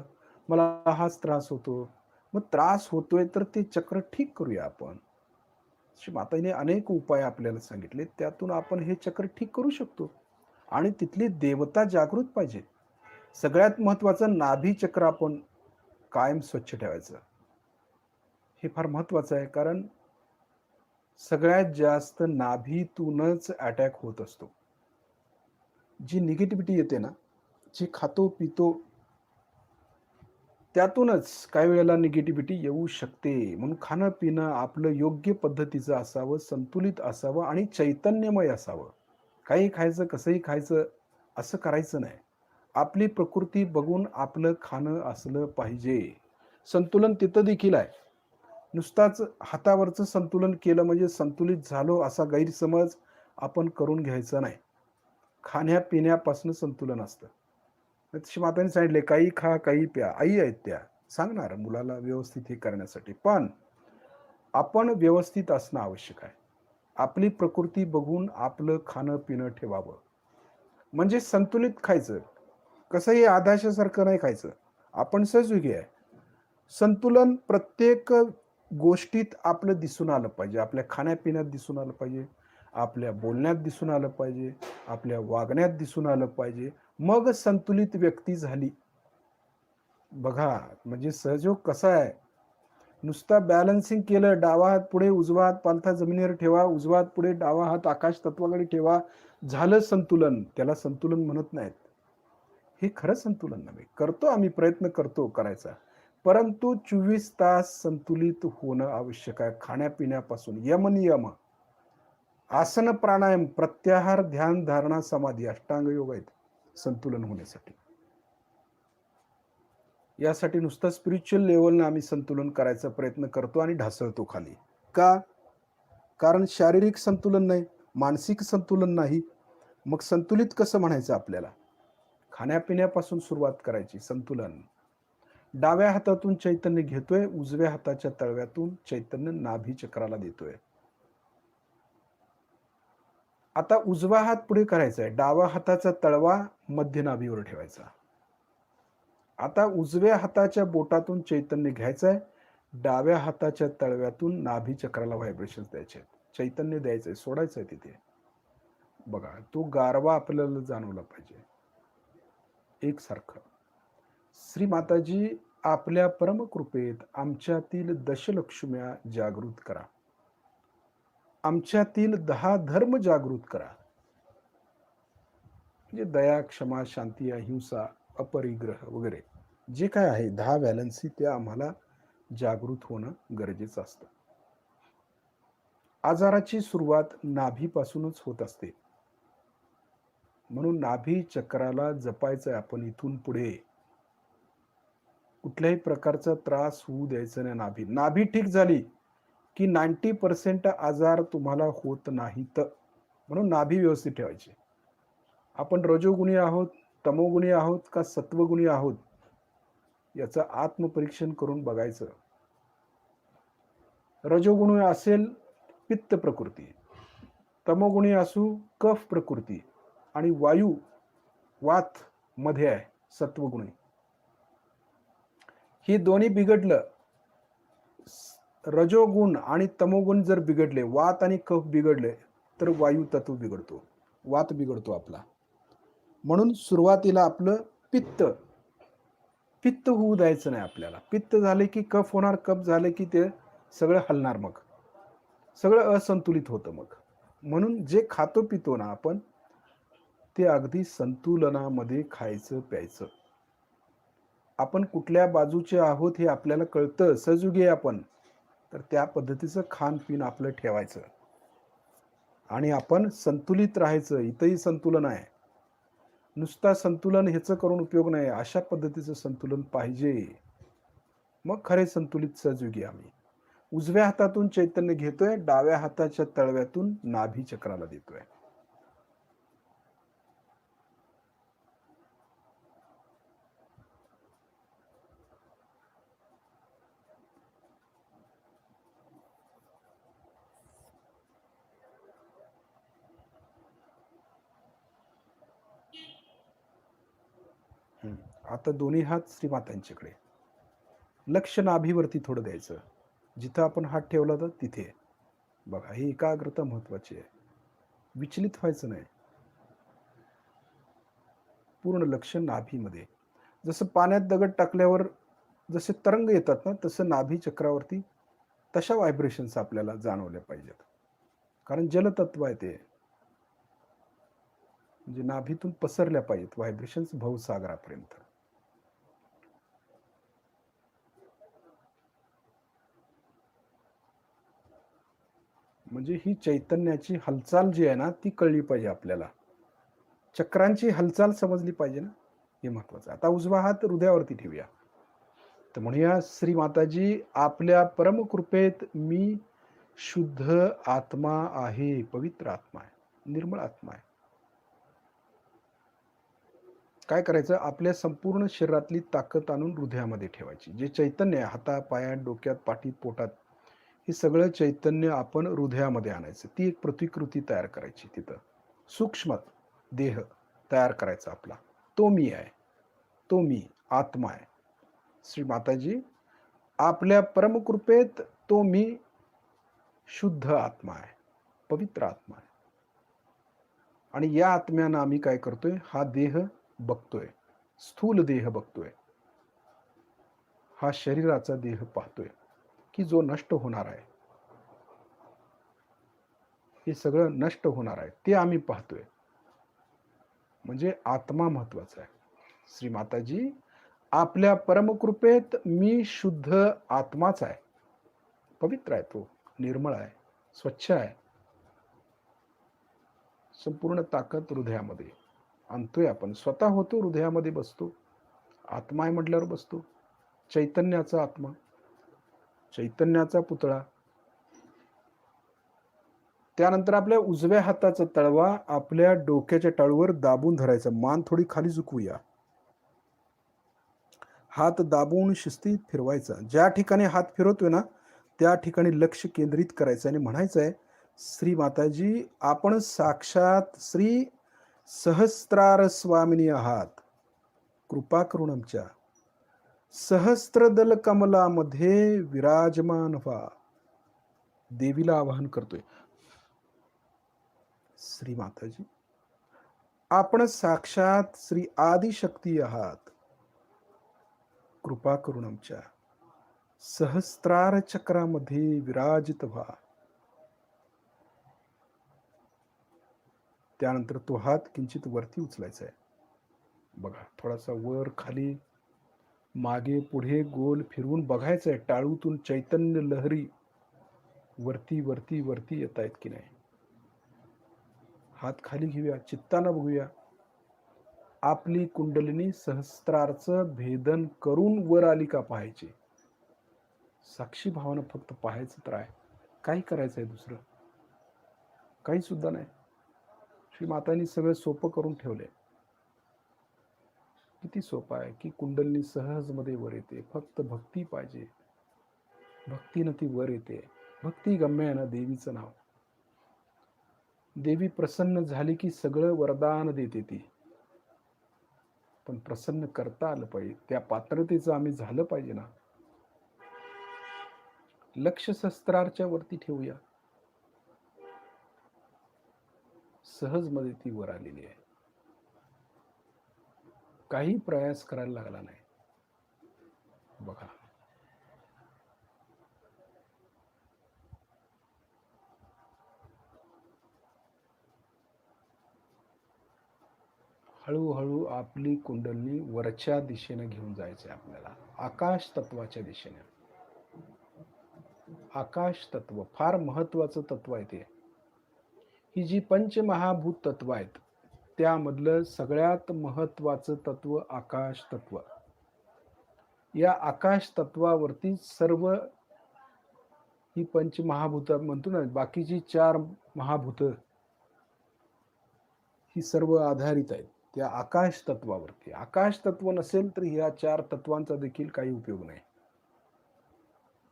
मला हाच त्रास होतो. मग त्रास होतोय तर ते चक्र ठीक करूया आपण. माताईने अनेक उपाय आपल्याला सांगितले, त्यातून आपण हे चक्र ठीक करू शकतो. आणि तिथली देवता जागृत पाहिजे. सगळ्यात महत्त्वाचं नाभी चक्र आपण कायम स्वच्छ ठेवायचं. हे फार महत्त्वाचं आहे, कारण सगळ्यात जास्त नाभीतूनच अटॅक होत असतो. जी निगेटिव्हिटी येते ना, जे खातो पितो त्यातूनच काही वेळेला निगेटिव्हिटी येऊ शकते. म्हणून खाणं-पिणं आपलं योग्य पद्धतीचं असावं, संतुलित असावं आणि चैतन्यमय असावं. काही खायचं, कसंही खायचं असं करायचं नाही. आपली प्रकृती बघून आपलं खाणं असलं पाहिजे. संतुलन तिथं देखील आहे. नुसताच हातावरचं संतुलन केलं म्हणजे संतुलित झालो असा गैरसमज आपण करून घ्यायचा नाही. खाण्यापिण्यापासून संतुलन असतं. तशी मातांनी सांगितले, "काही खा, काही प्या." आई आहेत त्या. सांगणार मुलाला व्यवस्थित हे करण्यासाठी. पण आपण व्यवस्थित असणं आवश्यक आहे. आपली प्रकृती बघून आपलं खाणं-पिणं ठेवावं. म्हणजे संतुलित खायचं. कसंही आधाशासारखं नाही खायचं. आपण सहजयोगी आहे. संतुलन प्रत्येक गोष्टीत आपलं दिसून आलं पाहिजे. आपल्या खाण्यापिण्यात दिसून आलं पाहिजे, आपल्या बोलण्यात दिसून आलं पाहिजे, आपल्या वागण्यात दिसून आलं पाहिजे. मग संतुलित व्यक्ती झाली. बघा, म्हणजे सहयोग कसा आहे, नुसता बॅलन्सिंग केलं, डावा हात पुढे, उजवा हात पालथा जमिनीवर ठेवा, उजवा हात पुढे, डावा हात आकाश तत्वाकडे ठेवा, झालं संतुलन. त्याला संतुलन म्हणत नाहीत. हे खरं संतुलन नव्हे. करतो आम्ही, प्रयत्न करतो करायचा. परंतु 24 तास संतुलित होणं आवश्यक आहे. खाण्यापिण्यापासून यम-नियम, आसन, प्राणायाम, प्रत्याहार, ध्यान, धारणा, समाधी, अष्टांग योग आहेत संतुलन होण्यासाठी. यासाठी नुसतं स्पिरिच्युअल लेव्हलनं आम्ही संतुलन करायचा प्रयत्न करतो आणि ढासळतो खाली. का? कारण शारीरिक संतुलन नाही, मानसिक संतुलन नाही. मग संतुलित कसं म्हणायचं आपल्याला? खाण्यापिण्यापासून सुरुवात करायची, संतुलन. डाव्या हातातून चैतन्य घेतोय, उजव्या हाताच्या तळव्यातून चैतन्य नाभी चक्राला देतोय. आता उजवा हात पुढे करायचा आहे, डावा हाताचा तळवा मध्य नाभीवर ठेवायचा. आता उजव्या हाताच्या बोटातून चैतन्य घ्यायचं आहे, डाव्या हाताच्या तळव्यातून नाभी चक्राला व्हायब्रेशन्स द्यायचे आहेत. चैतन्य द्यायचंय, सोडायचं आहे तिथे. बघा, तो गारवा आपल्याला जाणवला पाहिजे एकसारखं. श्री माताजी, आपल्या परमकृपेत आमच्यातील दशलक्ष्म्या जागृत करा. आमच्यातील 10 धर्म जागृत करा. म्हणजे दया, क्षमा, शांती, अहिंसा, अपरिग्रह वगैरे जे काय आहे 10 व्हॅलन्सी, ते आम्हाला जागृत होणं गरजेचं असतं. आजाराची सुरुवात नाभीपासूनच होत असते. म्हणून नाभी चक्राला जपायचं आहे आपण इथून पुढे. कुठल्याही प्रकारचा त्रास होऊ द्यायचा नाही नाभी. नाभी ठीक झाली की 90% आजार तुम्हाला होत नाहीत. म्हणून नाभी व्यवस्थित ठेवायची. आपण रजोगुणी आहोत, तमोगुणी आहोत का सत्वगुणी आहोत, याचं आत्मपरीक्षण करून बघायचं. रजोगुणी असेल पित्त प्रकृती, तमोगुणी असू कफ प्रकृती आणि वायू वात मध्ये आहे सत्वगुणी. ही दोन्ही बिघडलं, रजोगुण आणि तमोगुण जर बिघडले, वात आणि कफ बिघडले, तर वायू तत्व बिघडतो, वात बिघडतो आपला. म्हणून सुरुवातीला आपलं पित्त होऊ द्यायचं नाही आपल्याला. पित्त झाले की कफ होणार, कफ झाले की ते सगळं हलणार, मग सगळं असंतुलित होतं. मग म्हणून जे खातो पितो ना आपण, ते अगदी संतुलनामध्ये खायचं प्यायचं. आपण कुठल्या बाजूचे आहोत हे आपल्याला कळतं, सहजयोगी आहे आपण, तर त्या पद्धतीचं खानपिन आपलं ठेवायचं. आणि आपण संतुलित राहायचं. इथंही संतुलन आहे. नुसता संतुलन ह्याचं करून उपयोग नाही. अशा पद्धतीचं संतुलन पाहिजे. मग खरे संतुलित सहयोगी आम्ही. उजव्या हातातून चैतन्य घेतोय, डाव्या हाताच्या तळव्यातून नाभी चक्राला देतोय. आता दोन्ही हात श्रीमातांच्याकडे. लक्ष नाभीवरती थोडं द्यायचं. जिथं आपण हात ठेवला तर तिथे. बघा, ही एकाग्रता महत्वाची आहे. विचलित व्हायचं नाही. पूर्ण लक्ष नाभीमध्ये. जसं पाण्यात दगड टाकल्यावर जसे तरंग येतात ना, तसं नाभी चक्रावरती तशा व्हायब्रेशन्स आपल्याला जाणवल्या पाहिजेत. कारण जलतत्व आहे ते. म्हणजे नाभीतून पसरल्या पाहिजेत व्हायब्रेशन्स भवसागरापर्यंत. म्हणजे ही चैतन्याची हालचाल जी आहे ना, ती कळली पाहिजे आपल्याला. चक्रांची हालचाल समजली पाहिजे ना, हे महत्वाचं. आता उजवा हात हृदयावरती ठेवूया. तर म्हणूया, श्री माताजी, आपल्या परमकृपेत मी शुद्ध आत्मा आहे, पवित्र आत्मा आहे, निर्मळ आत्मा आहे. काय करायचं, आपल्या संपूर्ण शरीरातली ताकद आणून हृदयामध्ये ठेवायची. जे चैतन्य आहे हाता पायात, डोक्यात, पाठीत, पोटात, हे सगळं चैतन्य आपण हृदयामध्ये आणायचं. ती एक प्रतिकृती तयार करायची. तिथं सूक्ष्म देह तयार करायचा आपला. तो मी आहे, तो मी आत्मा आहे. श्री माताजी, आपल्या परमकृपेत तो मी शुद्ध आत्मा आहे, पवित्र आत्मा आहे. आणि या आत्म्यानं आम्ही काय करतोय, हा देह बघतोय, स्थूल देह बघतोय, हा शरीराचा देह पाहतोय की जो नष्ट होणार आहे. हे सगळं नष्ट होणार आहे ते आम्ही पाहतोय. म्हणजे आत्मा महत्वाचा आहे. श्री माताजी, आपल्या परमकृपेत मी शुद्ध आत्माच आहे, पवित्र आहे, तो निर्मळ आहे, स्वच्छ आहे. संपूर्ण ताकद हृदयामध्ये आणतोय आपण. स्वतः होतो, हृदयामध्ये बसतो. आत्मा आहे म्हटल्यावर बसतो. चैतन्याचा आत्मा, चैतन्याचा पुतळा. त्यानंतर आपल्या उजव्या हाताचा तळवा आपल्या डोक्याच्या टाळूवर दाबून धरायचा. मान थोडी खाली झुकवूया. हात दाबून शिस्तीत फिरवायचा. ज्या ठिकाणी हात फिरवतोय ना, त्या ठिकाणी लक्ष केंद्रित करायचं आणि म्हणायचं आहे, श्री माताजी, आपण साक्षात श्री सहस्त्रार स्वामिनी आहात. कृपा करून आमच्या सहस्त्रदल कमलामध्ये विराजमान व्हा. देवीला आवाहन करतोय. श्री माताजी, आपण साक्षात श्री आदिशक्ती आहात. कृपा करून आमच्या सहस्त्रार चक्रामध्ये विराजित व्हा. त्यानंतर तो हात किंचित वरती उचलायचा आहे. बघा, थोडासा वर खाली मागे पुढे गोल फिरवून बघायचं आहे. टाळूतून चैतन्य लहरी वरती वरती वरती येत आहेत की नाही. हात खाली घेऊया, चित्तानं बघूया. आपली कुंडलिनी सहस्त्रारचं भेदन करून वर आली का पाहायची. साक्षी भावानं फक्त पाहायचं तर आहे. काही करायचं आहे दुसरं काही सुद्धा नाही. श्री मातांनी सगळं सोपं करून ठेवलंय. किती सोपं आहे की कुंडलिनी सहज मध्ये वर येते. फक्त भक्ती पाहिजे, भक्तीनं ती वर येते. भक्ती गम्य आहे ना देवीचं नाव. देवी प्रसन्न झाली की सगळं वरदान देते ती. पण प्रसन्न करता आलं पाहिजे, त्या पात्रतेचं आम्ही झालं पाहिजे ना. लक्ष शस्त्राच्या वरती ठेवूया. सहज मध्ये ती वर आलेली आहे. काही प्रयास करायला लागला नाही. बघा, हळूहळू आपली कुंडलिनी वरच्या दिशेने घेऊन जायचे आपल्याला, आकाश तत्वाच्या दिशेने. आकाश तत्व फार महत्वाचं तत्व आहे ते. ही जी पंचमहाभूत तत्व आहेत, त्यामधलं सगळ्यात महत्वाचं तत्व आकाश तत्व. या आकाश तत्वावरती सर्व ही पंचमहाभूत म्हणतो ना, बाकीची 4 महाभूत ही सर्व आधारित आहेत त्या आकाश तत्वावरती. आकाश तत्व नसेल तर ह्या 4 तत्वांचा देखील काही उपयोग नाही.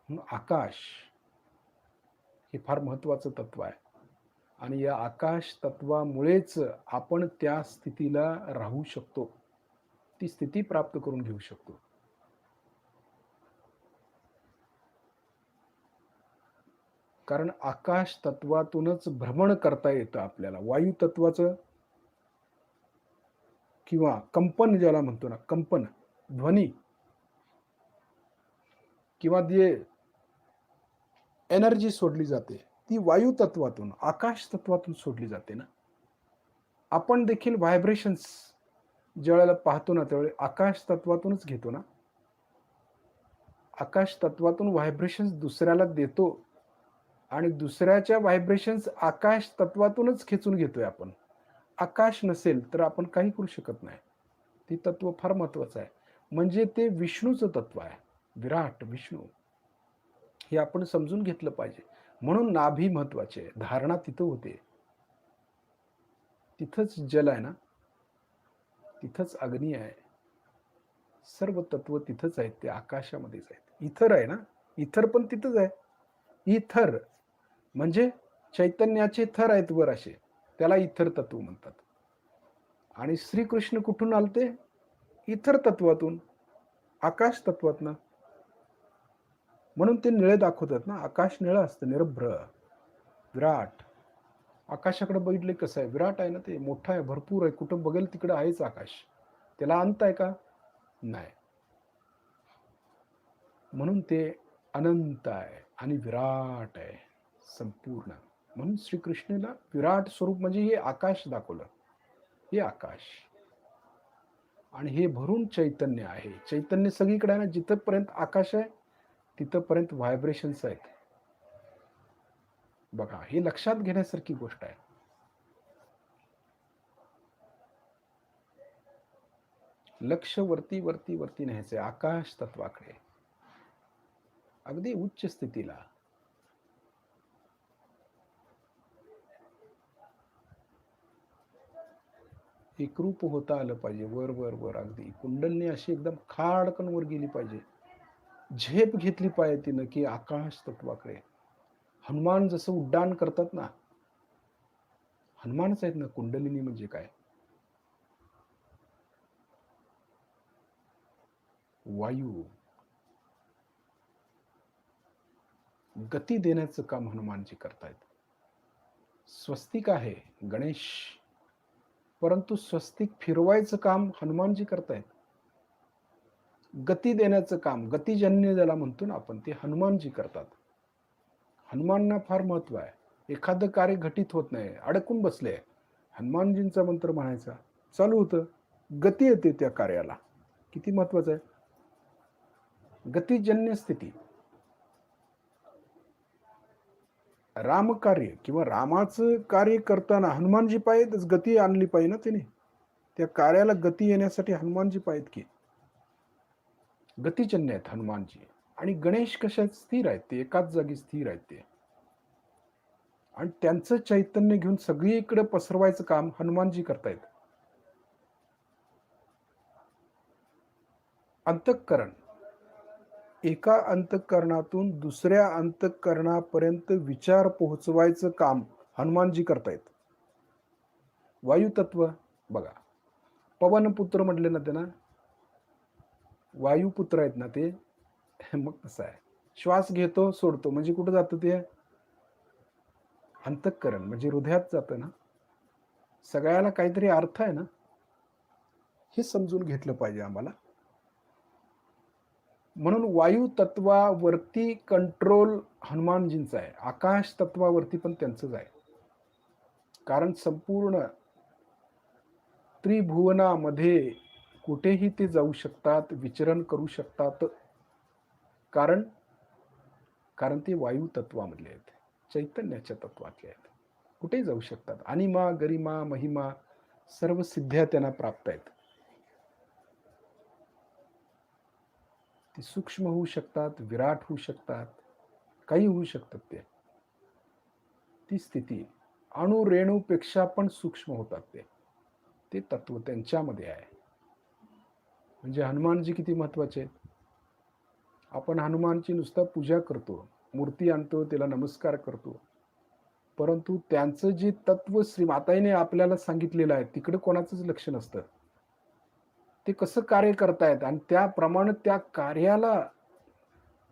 म्हणून आकाश हे फार महत्वाचं तत्व आहे आणि या आकाश तत्वामुळेच आपण त्या स्थितीला राहू शकतो. ती स्थिती प्राप्त करून घेऊ शकतो. कारण आकाश तत्वातूनच भ्रमण करता येतं आपल्याला. वायू तत्वाचं किंवा कंपन ज्याला म्हणतो ना, कंपन, ध्वनी किंवा जे एनर्जी सोडली जाते, ती वायू तत्वातून, आकाश तत्वातून सोडली जाते ना. आपण देखील व्हायब्रेशन्स ज्यावेळेला पाहतो ना, त्यावेळी आकाश तत्वातूनच घेतो ना. आकाश तत्वातून व्हायब्रेशन्स दुसऱ्याला देतो आणि दुसऱ्याच्या व्हायब्रेशन्स आकाश तत्वातूनच खेचून घेतोय आपण. आकाश नसेल तर आपण काही करू शकत नाही. ते तत्व फार महत्वाचं आहे. म्हणजे ते विष्णूचं तत्व आहे. विराट, विष्णू. हे आपण समजून घेतलं पाहिजे. म्हणून नाभी महत्वाची आहे. धारणा तिथं होते. तिथंच जल आहे ना, तिथंच अग्नी आहे. सर्व तत्व तिथंच आहेत, ते आकाशामध्येच आहेत. इथर आहे ना, इथर पण तिथंच आहे. इथर म्हणजे चैतन्याचे थर आहेत वर असे, त्याला इथर तत्व म्हणतात. आणि श्रीकृष्ण कुठून आलते? इथर तत्वातून, आकाश तत्वातनं. म्हणून ते निळे दाखवतात ना, आकाश निळं असतं, निरभ्र, विराट. आकाशाकडे बघितले कसं आहे, विराट आहे ना, ते मोठं आहे, भरपूर आहे, कुठं बघेल तिकडं आहेच आकाश. त्याला अंत आहे का? नाही. म्हणून ते अनंत आहे आणि विराट आहे संपूर्ण. म्हणून श्रीकृष्णाला विराट स्वरूप म्हणजे हे आकाश दाखवलं. हे आकाश आणि हे भरून चैतन्य आहे. चैतन्य सगळीकडे आहे ना, जिथपर्यंत आकाश आहे तिथपर्यंत व्हायब्रेशन्स आहेत. बघा, हे लक्षात घेण्यासारखी गोष्ट आहे. लक्ष वरती वरती वरती न्यायचंय आकाश तत्वाकडे, अगदी उच्च स्थितीला. एकरूप होता आलं पाहिजे. वर वर वर अगदी कुंडलनी अशी एकदम खाडकन वर गेली पाहिजे. झेप घेतली पाहिजे तिनं की आकाश तत्वाकडे. हनुमान जसं उड्डाण करतात ना, हनुमानच आहेत ना. कुंडलिनी म्हणजे काय? वायू. गती देण्याचं काम हनुमानजी करतायत. स्वस्तिक आहे गणेश, परंतु स्वस्तिक फिरवायचं काम हनुमानजी करतायत. गती देण्याचं काम, गतिजन्य ज्याला म्हणतो ना आपण, ते हनुमानजी करतात. हनुमानना फार महत्व आहे. एखादं कार्य घटित होत नाही, अडकून बसले, हनुमानजींचा मंत्र म्हणायचा, चालू होतं, गती येते त्या कार्याला. किती महत्वाचं आहे. गतिजन्य स्थिती. रामकार्य किंवा रामाचं कार्य करताना हनुमानजी पाहिजेतच, गती आणली पाहिजे ना तिने. त्या कार्याला गती येण्यासाठी हनुमानजी पाहिजेत की. गतिजन्य आहेत हनुमानजी. आणि गणेश कशात स्थिर आहेत, ते एकाच जागी स्थिर आहेत ते. आणि त्यांचं चैतन्य घेऊन सगळीकडे पसरवायचं काम हनुमानजी करतायत. अंतःकरण, एका अंतःकरणातून दुसऱ्या अंतःकरणापर्यंत विचार पोहोचवायचं काम हनुमानजी करतायत. वायुतत्व बघा, पवनपुत्र म्हटले ना त्यांना, वायुपुत्र आहेत ना ते. मग कसं आहे, श्वास घेतो सोडतो म्हणजे कुठं जातं ते? अंतःकरण म्हणजे हृदयात जातं ना. सगळ्याला काहीतरी अर्थ आहे ना, हे समजून घेतलं पाहिजे आम्हाला. म्हणून वायू तत्वावरती कंट्रोल हनुमानजींचा आहे, आकाश तत्वावरती पण त्यांचंच आहे. कारण संपूर्ण त्रिभुवनामध्ये कुठेही ते जाऊ शकतात, विचरण करू शकतात. कारण ते वायू तत्वामधले आहेत, चैतन्याच्या तत्वातले आहेत. कुठेही जाऊ शकतात. अनिमा, गरिमा, महिमा सर्व सिद्ध्या त्यांना प्राप्त आहेत. ती सूक्ष्म होऊ शकतात, विराट होऊ शकतात, काही होऊ शकतात ते. ती स्थिती अणुरेणूपेक्षा पण सूक्ष्म होतात ते. ते तत्व त्यांच्यामध्ये आहे. म्हणजे हनुमानजी किती महत्वाचे आहेत. आपण हनुमानची नुसतं पूजा करतो, मूर्ती आणतो, त्याला नमस्कार करतो. परंतु त्यांचं जे तत्व श्री माताईने आपल्याला सांगितलेलं आहे, तिकडे कोणाचंच लक्ष नसतं. ते कसं कार्य करतायत आणि त्याप्रमाणे त्या कार्याला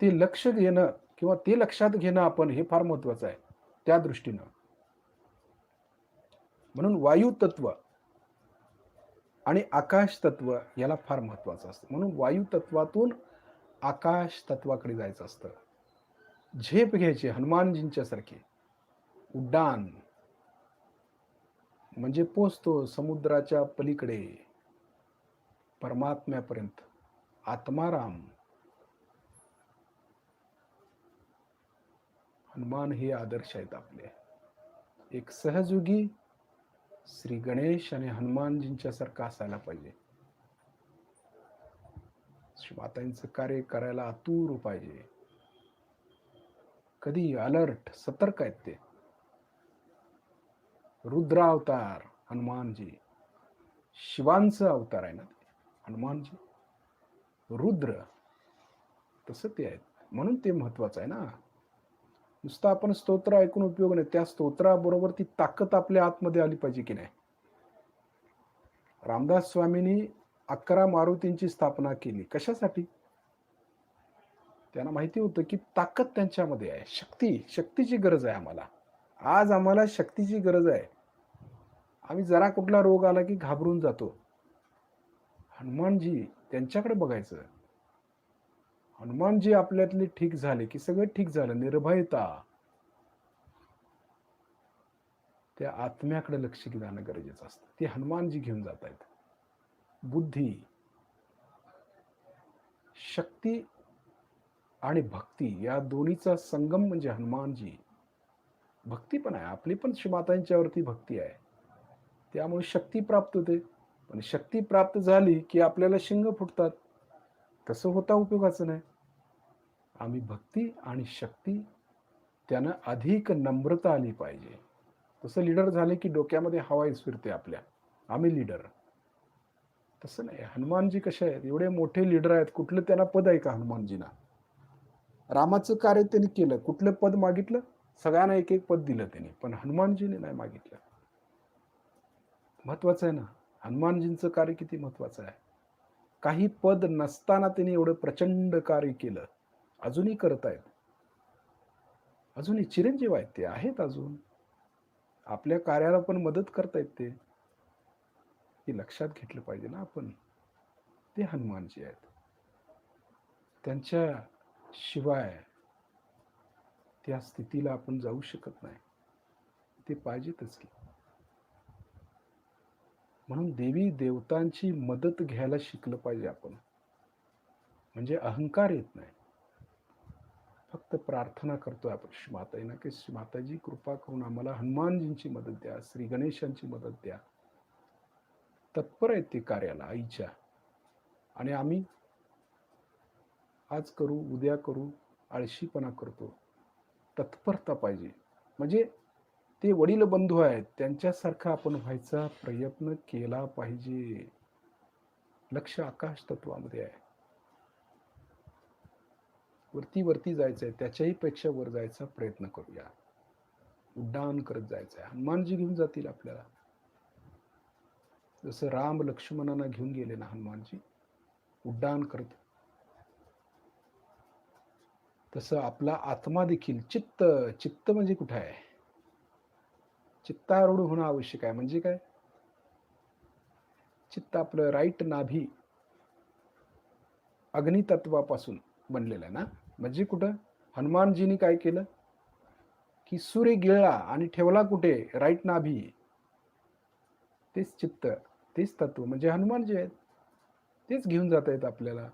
ते लक्ष घेणं किंवा ते लक्षात घेणं आपण हे फार महत्वाचं आहे त्या दृष्टीनं. म्हणून वायू तत्व आणि आकाश तत्व याला फार महत्वाचं असतं. म्हणून वायू तत्वातून आकाश तत्वाकडे जायचं असतं. झेप घ्यायची हनुमानजींच्या सारखी. उड्डाण म्हणजे पोचतो समुद्राच्या पलीकडे परमात्म्यापर्यंत. आत्माराम. हनुमान हे आदर्श आहेत आपले. एक सहयोगी श्री गणेश आणि हनुमानजींच्या सारखा असायला पाहिजे. श्री मातांचं कार्य करायला आतुर पाहिजे. कधी अलर्ट, सतर्क आहेत ते. रुद्रावतार हनुमानजी. शिवांचं अवतार आहे ना हनुमानजी. रुद्र तसं ते आहेत. म्हणून ते महत्वाचं आहे ना. नुसतं आपण स्तोत्र ऐकून उपयोग नाही. त्या स्तोत्राबरोबर ती ताकद आपल्या आतमध्ये आली पाहिजे की नाही. रामदास स्वामींनी 11 मारुतींची स्थापना केली. कशासाठी? त्यांना माहिती होतं की ताकद त्यांच्यामध्ये आहे. शक्तीची गरज आहे आम्हाला. आज आम्हाला शक्तीची गरज आहे. आम्ही जरा कुठला रोग आला की घाबरून जातो. हनुमानजी त्यांच्याकडे बघायचं. हनुमानजी आपल्यातले ठीक झाले की सगळं ठीक झालं. निर्भयता. त्या आत्म्याकडे लक्ष देणं गरजेचं असतं. ते हनुमानजी घेऊन जात आहेत. बुद्धी, शक्ती आणि भक्ती या दोन्हीचा संगम म्हणजे हनुमानजी. भक्ती पण आहे. आपली पण श्रीमातांच्यावरती भक्ती आहे. त्यामुळे शक्ती प्राप्त होते. पण शक्ती प्राप्त झाली की आपल्याला शिंग फुटतात. तसं होता उपयोगाचं नाही. आम्ही भक्ती आणि शक्ती त्यानं अधिक नम्रता आली पाहिजे. तसं लीडर झाले की डोक्यामध्ये हवा फिरते आपल्या. आम्ही लीडर. तसं नाही. हनुमानजी कसे आहेत? एवढे मोठे लीडर आहेत. कुठलं त्यांना पद आहे का हनुमानजींना? रामाचं कार्य त्यांनी केलं. कुठलं पद मागितलं? सगळ्यांना एक एक पद दिलं त्यांनी. पण हनुमानजीने नाही मागितलं. महत्वाचं आहे ना. हनुमानजींचं कार्य किती महत्वाचं आहे. काही पद नसताना त्यांनी एवढं प्रचंड कार्य केलं. अजूनही करत आहेत. अजूनही चिरंजीव आहेत ते. आहेत अजून. आपल्या कार्याला पण मदत करतायत ते. हे लक्षात घेतलं पाहिजे ना आपण. ते हनुमानजी आहेत. त्यांच्या शिवाय त्या स्थितीला आपण जाऊ शकत नाही. ते पाहिजेतच की. म्हणून देवी देवतांची मदत घ्यायला शिकलं पाहिजे आपण. म्हणजे अहंकार येत नाही. फक्त प्रार्थना करतोय आपण श्री माताईंना की श्री माताजी कृपा करून आम्हाला हनुमानजींची मदत द्या, श्री गणेशांची मदत द्या. तत्पर आहेत ते कार्याला आईच्या. आणि आम्ही आज करू, उद्या करू, आळशीपणा करतो. तत्परता पाहिजे. म्हणजे ते वडील बंधू आहेत त्यांच्यासारखा आपण व्हायचा प्रयत्न केला पाहिजे. लक्ष आकाश तत्वामध्ये आहे. वरती जायचंय. त्याच्याही पेक्षा वर जायचा प्रयत्न करूया. उड्डाण करत जायचंय. हनुमानजी घेऊन जातील आपल्याला. जसं राम लक्ष्मणांना घेऊन गेले ना हनुमानजी उड्डाण करत, तसं आपला आत्मा देखील चित्त म्हणजे कुठे आहे? चित्तारूढ होणं आवश्यक आहे. म्हणजे काय? चित्त आपलं राईट नाभी अग्नितत्वापासून बनलेलं आहे ना. म्हणजे कुठं? हनुमानजींनी काय केलं की सूर्य गिळला आणि ठेवला कुठे? राईट नाभी. तेच चित्त, तेच तत्व म्हणजे हनुमानजी आहेत. तेच घेऊन जात आहेत आपल्याला.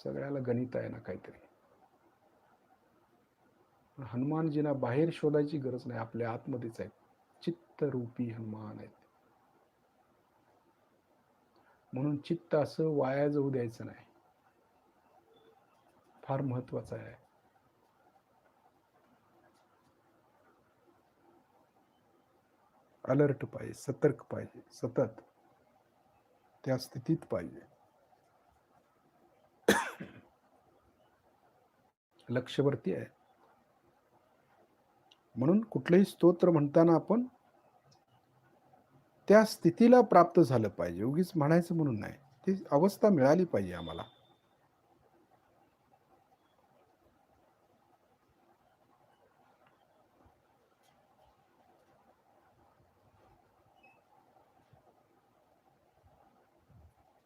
सगळ्याला गणित आहे ना काहीतरी. हनुमानजींना बाहेर शोधायची गरज नाही, आपल्या आतमध्येच आहेत. चित्तरूपी हनुमान आहेत. म्हणून चित्त असं वाया जाऊ द्यायचं नाही, फार महत्वाचं आहे. अलर्ट पाहिजे, सतर्क पाहिजे, सतत त्या स्थितीत पाहिजे. लक्षवरती आहे. म्हणून कुठलेही स्तोत्र म्हणताना आपण त्या स्थितीला प्राप्त झालं पाहिजे, उगीच म्हणायचं म्हणून नाही, ती अवस्था मिळाली पाहिजे आम्हाला.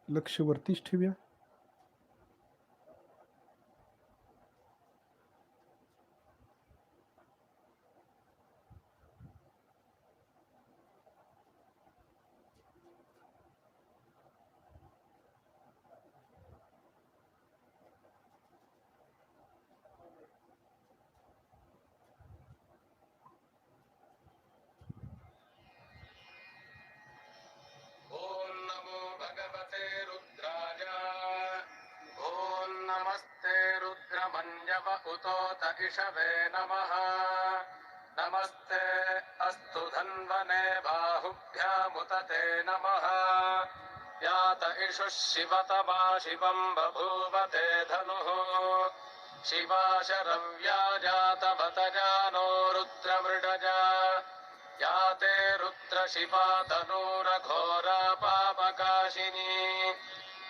लक्ष वरतीच ठेवूया. इषवे नमः। नमस्ते अस्तु धन्वने बाहुभ्यामुतते नमः। यात इषुः शिवतमा शिवं बभूवते धनुः। शिवा शरव्या जातवतजानो रुद्रमृडजा। याते रुद्रशिवा तनूरघोरा पापकाशिनी।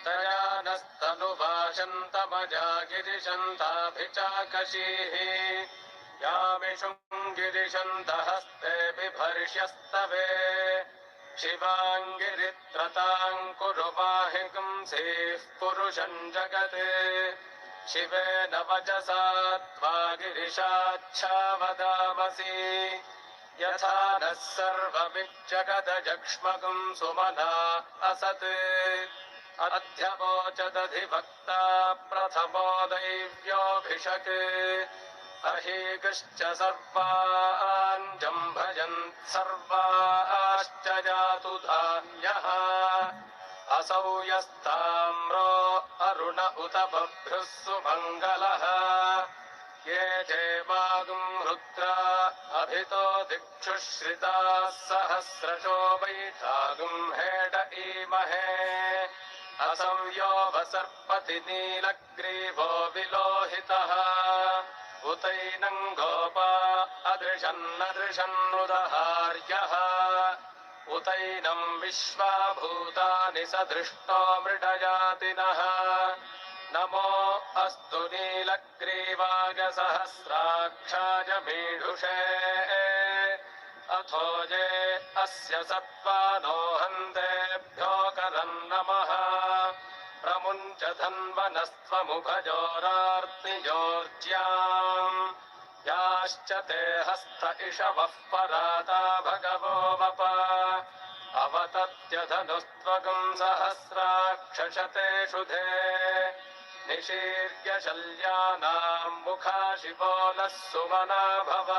तयानस्तनुभाषन्तमजा गिरिशन्ताभिचाकशीः। यामिषुं गिरिशन्तहस्ते बिभर्ष्यस्तवे। शिवाङ्गिरित्रतां कुरु पाहि पुंसीः पुरुषं जगते। शिवेन वचसा त्वा गिरिशाच्छावदामसि। यथा नः सर्वमिज्जगदजक्ष्मगुं सुमना असत्। अध्यवोचदधिवक्ता प्रथमो दैव्योऽभिषक्। अहीगश्च सर्वान् जम्भयन् सर्वाश्च जातु धान्यः। असौ यस्ताम्रो अरुण उत बभ्रुः सुमङ्गलः। ये देवागुं रुद्रा अभितो दिक्षुश्रिताः सहस्रशो वैठागुं हेड ईमहे। असौ यो वसर्पति नीलग्रीवो विलोहितः। उतैनं गोपा अदृशन्नदृशन्नुदहार्यः। उतैनं विश्वा भूतानि सदृष्टो मृडजातिनः। नमो अस्तु नीलग्रीवाय सहस्राक्षाय मीढुषे। अथो ये अस्य सत्त्वानो हन्तेभ्यो करन् नमः। प्रमुञ्च धन्वनस्त्वमुभयोरार्तियोर्ज्याम्। याश्च ते हस्त इषवः पराता भगवो वप। अवतत्यधनुस्त्वगुं सहस्राक्षशते शुधे। निशीर्य शल्यानां मुखाशिवो नः सुमना भव।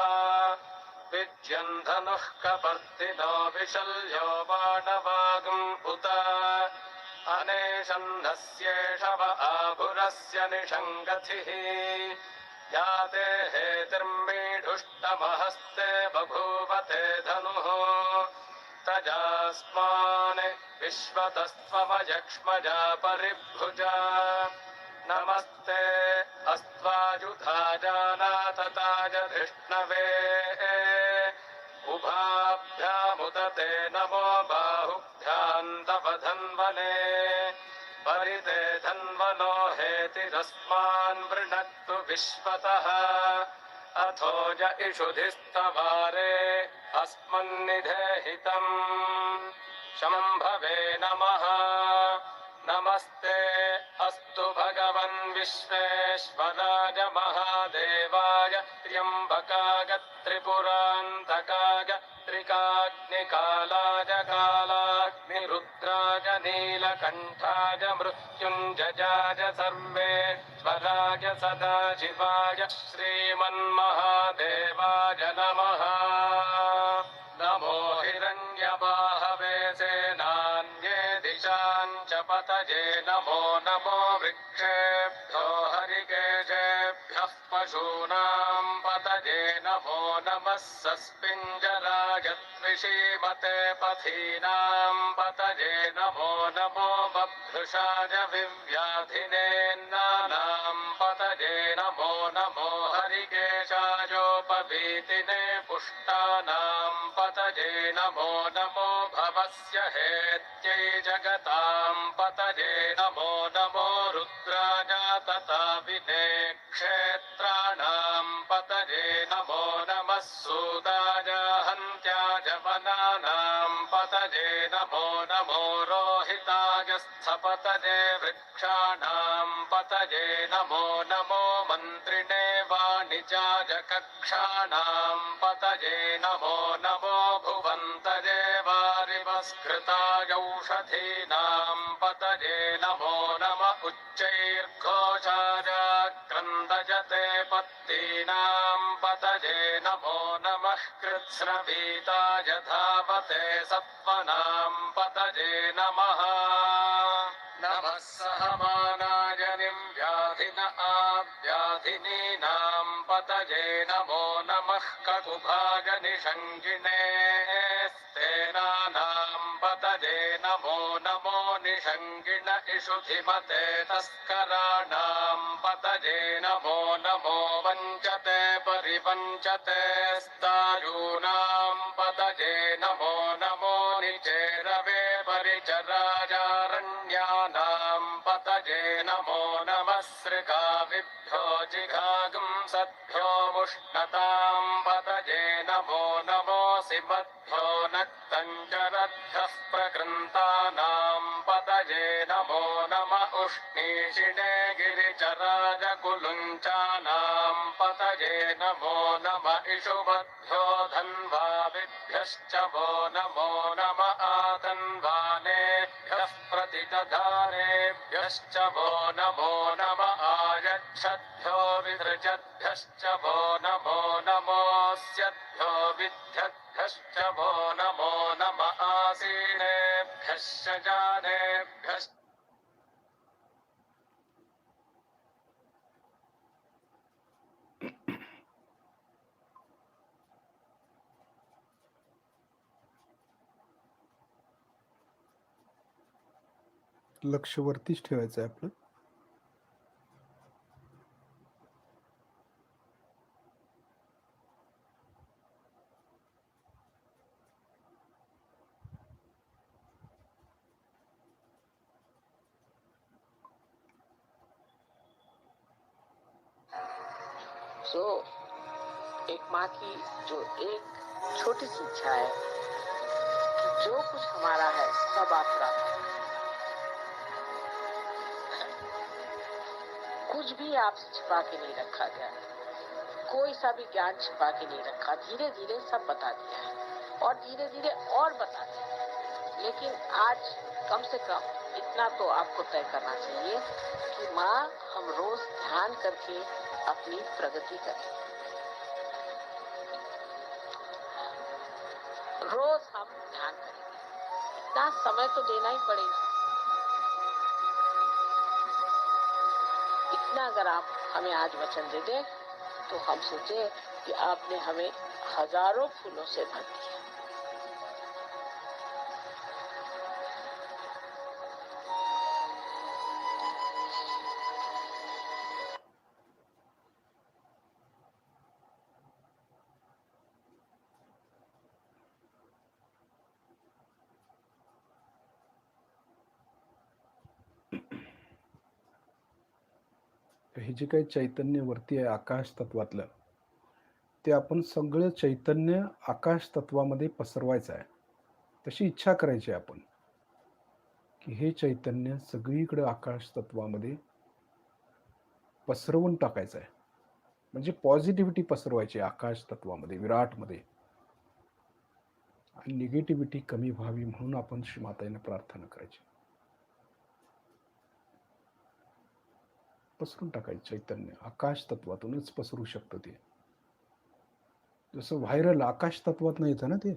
विज्यन् धनुः कपर्दिनो विशल्यो बाणवागुम् उत। अनेशन्नस्येषव आभुरस्य निषङ्गथिः। याते हेतिर्मीढुष्टमहस्ते बभूवते धनुः। तजास्मान् विश्वतस्त्वमयक्ष्मजा परिभुजा। नमस्ते अस्त्वायुधा जानातताय धिष्णवे। उभाभ्यामुदते नमो बाहुभ्यां तव धन्वने। परिते धन्वनो हेतिरस्मान् वृणक्तु विश्वतः। अथो य इषुधिस्तवारे अस्मन्निधेहितम्। शम्भवे नमः। नमस्ते अस्तु भगवन् विश्वेश्वराय महादेवाय त्र्यम्बकाय त्रिपुरान्तकाय त्रिकाग्निकालाय कालाग्निरुद्राय वृषभाय नीलकण्ठाय मृत्युञ्जयाय सर्वेश्वराय सदाशिवाय श्रीमन्महादेवाय नमः। नमो हिरण्यबाहवे सेनान्ये दिशां च पतये नमो नमो वृक्षेभ्यो हरिकेशेभ्यः पशूनां पतये नमो नमः सस्पिञ्जराय द्विषीमते पथीनां पतये नमो नमो बभ्रुषाय विव्याधिनेन्नानां पतये नमो नमो हरिकेशायोपवीतिने पुष्टानां पतये नमो नमो भवस्य हेत्यै जगतां पतये नमो नमो रुद्राय तथा विने क्षेत्राणां पतये नमो नमः सूदाय हन्त्याय वनानां पतये नमो नमो रोहिताय स्थपतये वृक्षाणां पतये नमो नमो मन्त्रिणे वाणिजाय कक्षाणां पतये नमो नमो भुवन्तये वारिवस्कृताय औषधीनां पतये नमो नम उच्चैर्घोषाय क्रन्दयते पत्तीनां पतये नमो नमः कृत्स्रवीताय धावते सत्त्वनां पतये नमः। नमः सहमानाय निव्याधिन आव्याधिनीनां पतये नमो नमः ककुभाय निषङ्गिणे स्तेनानां पतये नमो नमो निषङ्गिण इषुधिमते तस्कराणां पतये नमो नमो वञ्चते परिवञ्चते स्तायूनां पतये नमो नमो निचेरवे परिचरायारण्यानां पतये नमो नमः सृगाविभ्यो जिघागुंसद्भ्यो मुष्णतां पतये नमो नमोऽसि मद्भ्यो नक्तञ्जरद्भ्यः प्रकृन्तानां पतये नमो नम उष्णीषिणे गिरिचराय कुलुञ्चानां पतये नमो नम इषुमद्भ्यो धन्वाविभ्यश्च वो नमो नम आधन्वानेभ्यः प्रतिदधानेभ्यश्च वो नमो नम आयच्छद्भ्यो विसृजद्भ्यश्च वो नमो नमोऽस्यद्भ्यो विद्यद्भ्यश्च वो नमो नम आसीनेभ्यश्च जानेभ्यश्च लक्ष वरतीच ठेवायचं आहे आपलं. एक माँ की जो एक छोटी सी इच्छा है कि जो कुछ हमारा है सब आप प्राप्त करें। कुछ भी आपसे छिपा के नहीं रखा गया, कोई सा भी ज्ञान छिपा के नहीं रखा, धीरे धीरे सब बता दिया है और धीरे धीरे और बता दिया। लेकिन आज कम से कम इतना तो आपको तय करना चाहिए कि माँ हम रोज ध्यान करके अपनी प्रगति करें। रोज हम ध्यान करेंगे, इतना समय तो देना ही पड़ेगा। इतना अगर आप हमें आज वचन दे दें तो हम सोचे कि आपने हमें हजारों फूलों से भर दिया। हे जे काही चैतन्य वरती आहे आकाश तत्वातलं, ते आपण सगळं चैतन्य आकाश तत्वामध्ये पसरवायचं आहे. तशी इच्छा करायची आहे आपण की हे चैतन्य सगळीकडे आकाश तत्वामध्ये पसरवून टाकायचं आहे. म्हणजे पॉझिटिव्हिटी पसरवायची आकाश तत्वामध्ये, विराटमध्ये, आणि निगेटिव्हिटी कमी व्हावी म्हणून आपण श्रीमाताईंना प्रार्थना करायची. पसरून टाकायचं चैतन्य. आकाश तत्वातूनच पसरू शकतं ते. जसं व्हायरल आकाश तत्वातनं येतं ना ते.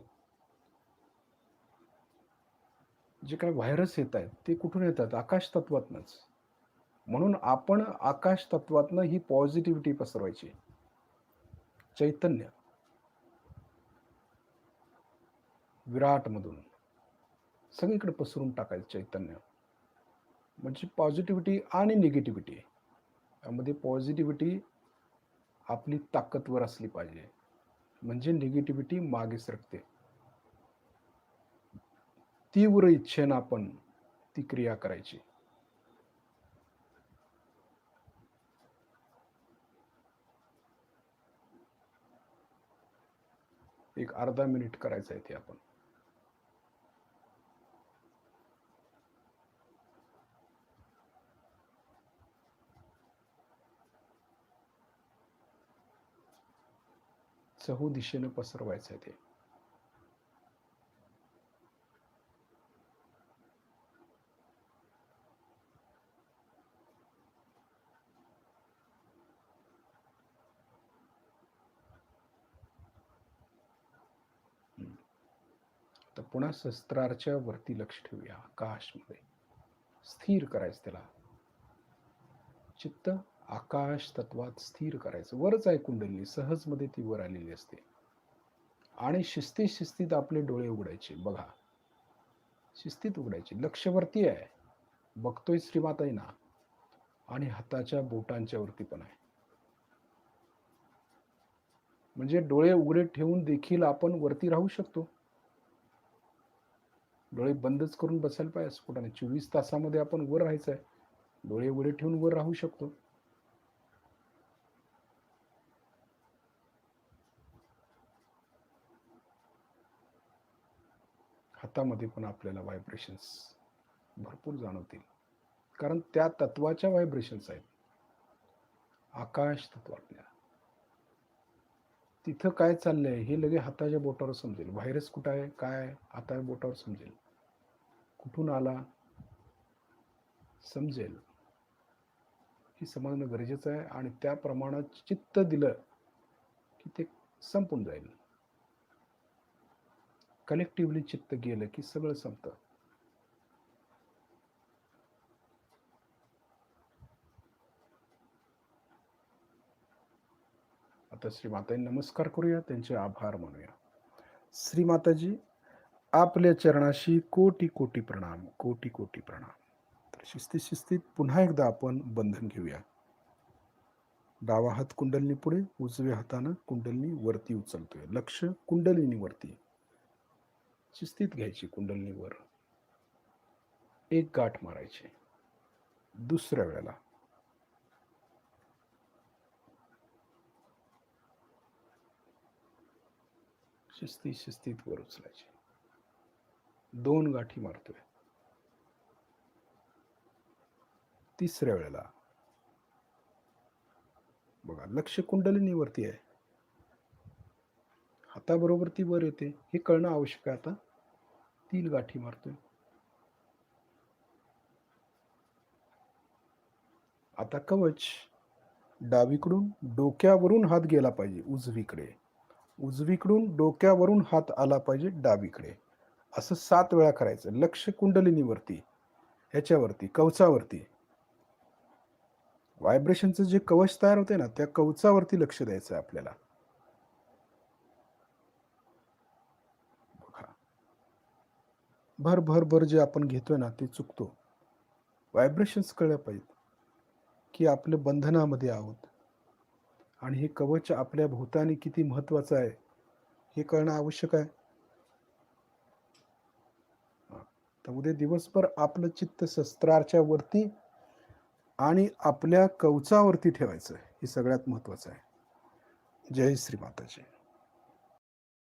जे काही व्हायरस येत आहेत ते कुठून येतात? आकाश तत्वातनंच. म्हणून आपण आकाश तत्वातनं ही पॉझिटिव्हिटी पसरवायची. चैतन्य विराटमधून सगळीकडे पसरून टाकायचं चैतन्य. म्हणजे पॉझिटिव्हिटी आणि निगेटिव्हिटी. यामध्ये पॉझिटिव्हिटी आपली ताकदवर असली पाहिजे, म्हणजे निगेटिव्हिटी मागे सरकते. तीव्र इच्छेनं आपण ती क्रिया करायची. एक अर्धा मिनिट करायचं आहे ते आपण. चहू दिशेनं पसरवायचं आहे ते. तर पुन्हा सहस्त्रारच्या वरती लक्ष ठेवूया. आकाशमध्ये स्थिर करायचं त्याला. चित्त आकाश तत्वात स्थिर करायचं. वरच आहे कुंडली, सहजमध्ये ती वर आलेली असते. आणि शिस्तीत आपले डोळे उघडायचे. बघा, शिस्तीत उघडायचे. लक्ष वरती आहे, बघतोय श्रीमाताईंना, आणि हाताच्या बोटांच्या वरती पण आहे. म्हणजे डोळे उघडे ठेवून देखील आपण वरती राहू शकतो. डोळे बंदच करून बसायला पाहिजे असं कुठं नाही. 24 तासामध्ये आपण वर राहायचं आहे. डोळे उघडे ठेवून वर राहू शकतो. हातामध्ये पण आपल्याला व्हायब्रेशन्स भरपूर जाणवतील, कारण त्या तत्वाच्या व्हायब्रेशन्स आहेत. आकाश तत्वातल्या तिथं काय चाललंय हे लगे हाताच्या बोटावर समजेल. व्हायरस कुठं आहे, काय हाताच्या बोटावर समजेल. कुठून आला समजेल. हे समजणं गरजेचं आहे. आणि त्या प्रमाणात चित्त दिलं की ते संपून जाईल. कलेक्टिव्हली चित्त गेलं की सगळं संपतं. आता श्रीमातांना नमस्कार करूया, त्यांचे आभार मानूया. श्रीमाताजी, आपल्या चरणाशी कोटी कोटी प्रणाम, कोटी कोटी प्रणाम. तर शिस्तीत पुन्हा एकदा आपण बंधन घेऊया. डावा हात कुंडलिनी पुढे, उजव्या हातानं कुंडलिनी वरती उचलतोय. लक्ष कुंडलिनी वरती. शिस्तीत घ्यायची कुंडलिनी वर. एक गाठ मारायची. दुसऱ्या वेळेला शिस्तीत वर उचलायची. 2 गाठी मारतोय. तिसऱ्या वेळेला बघा, लक्ष कुंडलिनी वरती आहे. हाताबरोबर ती वर येते हे कळणं आवश्यक आहे. आता 3 गाठी मारतोय. आता कवच डावीकडून डोक्यावरून हात गेला पाहिजे उजवीकडे, उजवीकडून डोक्यावरून हात आला पाहिजे डावीकडे. असं 7 वेळा करायचं. लक्ष कुंडलिनीवरती, ह्याच्यावरती कवचावरती. व्हायब्रेशनचं जे कवच तयार होते ना, त्या कवचावरती लक्ष द्यायचं आहे आपल्याला. बघा, भर जे आपण घेतोय ना ते चुकतो. व्हायब्रेशन्स कळल्या पाहिजेत की आपल्या बंधनामध्ये आहोत, आणि हे कवच आपल्या भोवतानी किती महत्वाचं आहे हे कळणं आवश्यक आहे. तर उद्या दिवसभर आपलं चित्त शस्त्राच्या वरती आणि आपल्या कवचावरती ठेवायचं. हे सगळ्यात महत्वाचं आहे. जय श्री माताजी.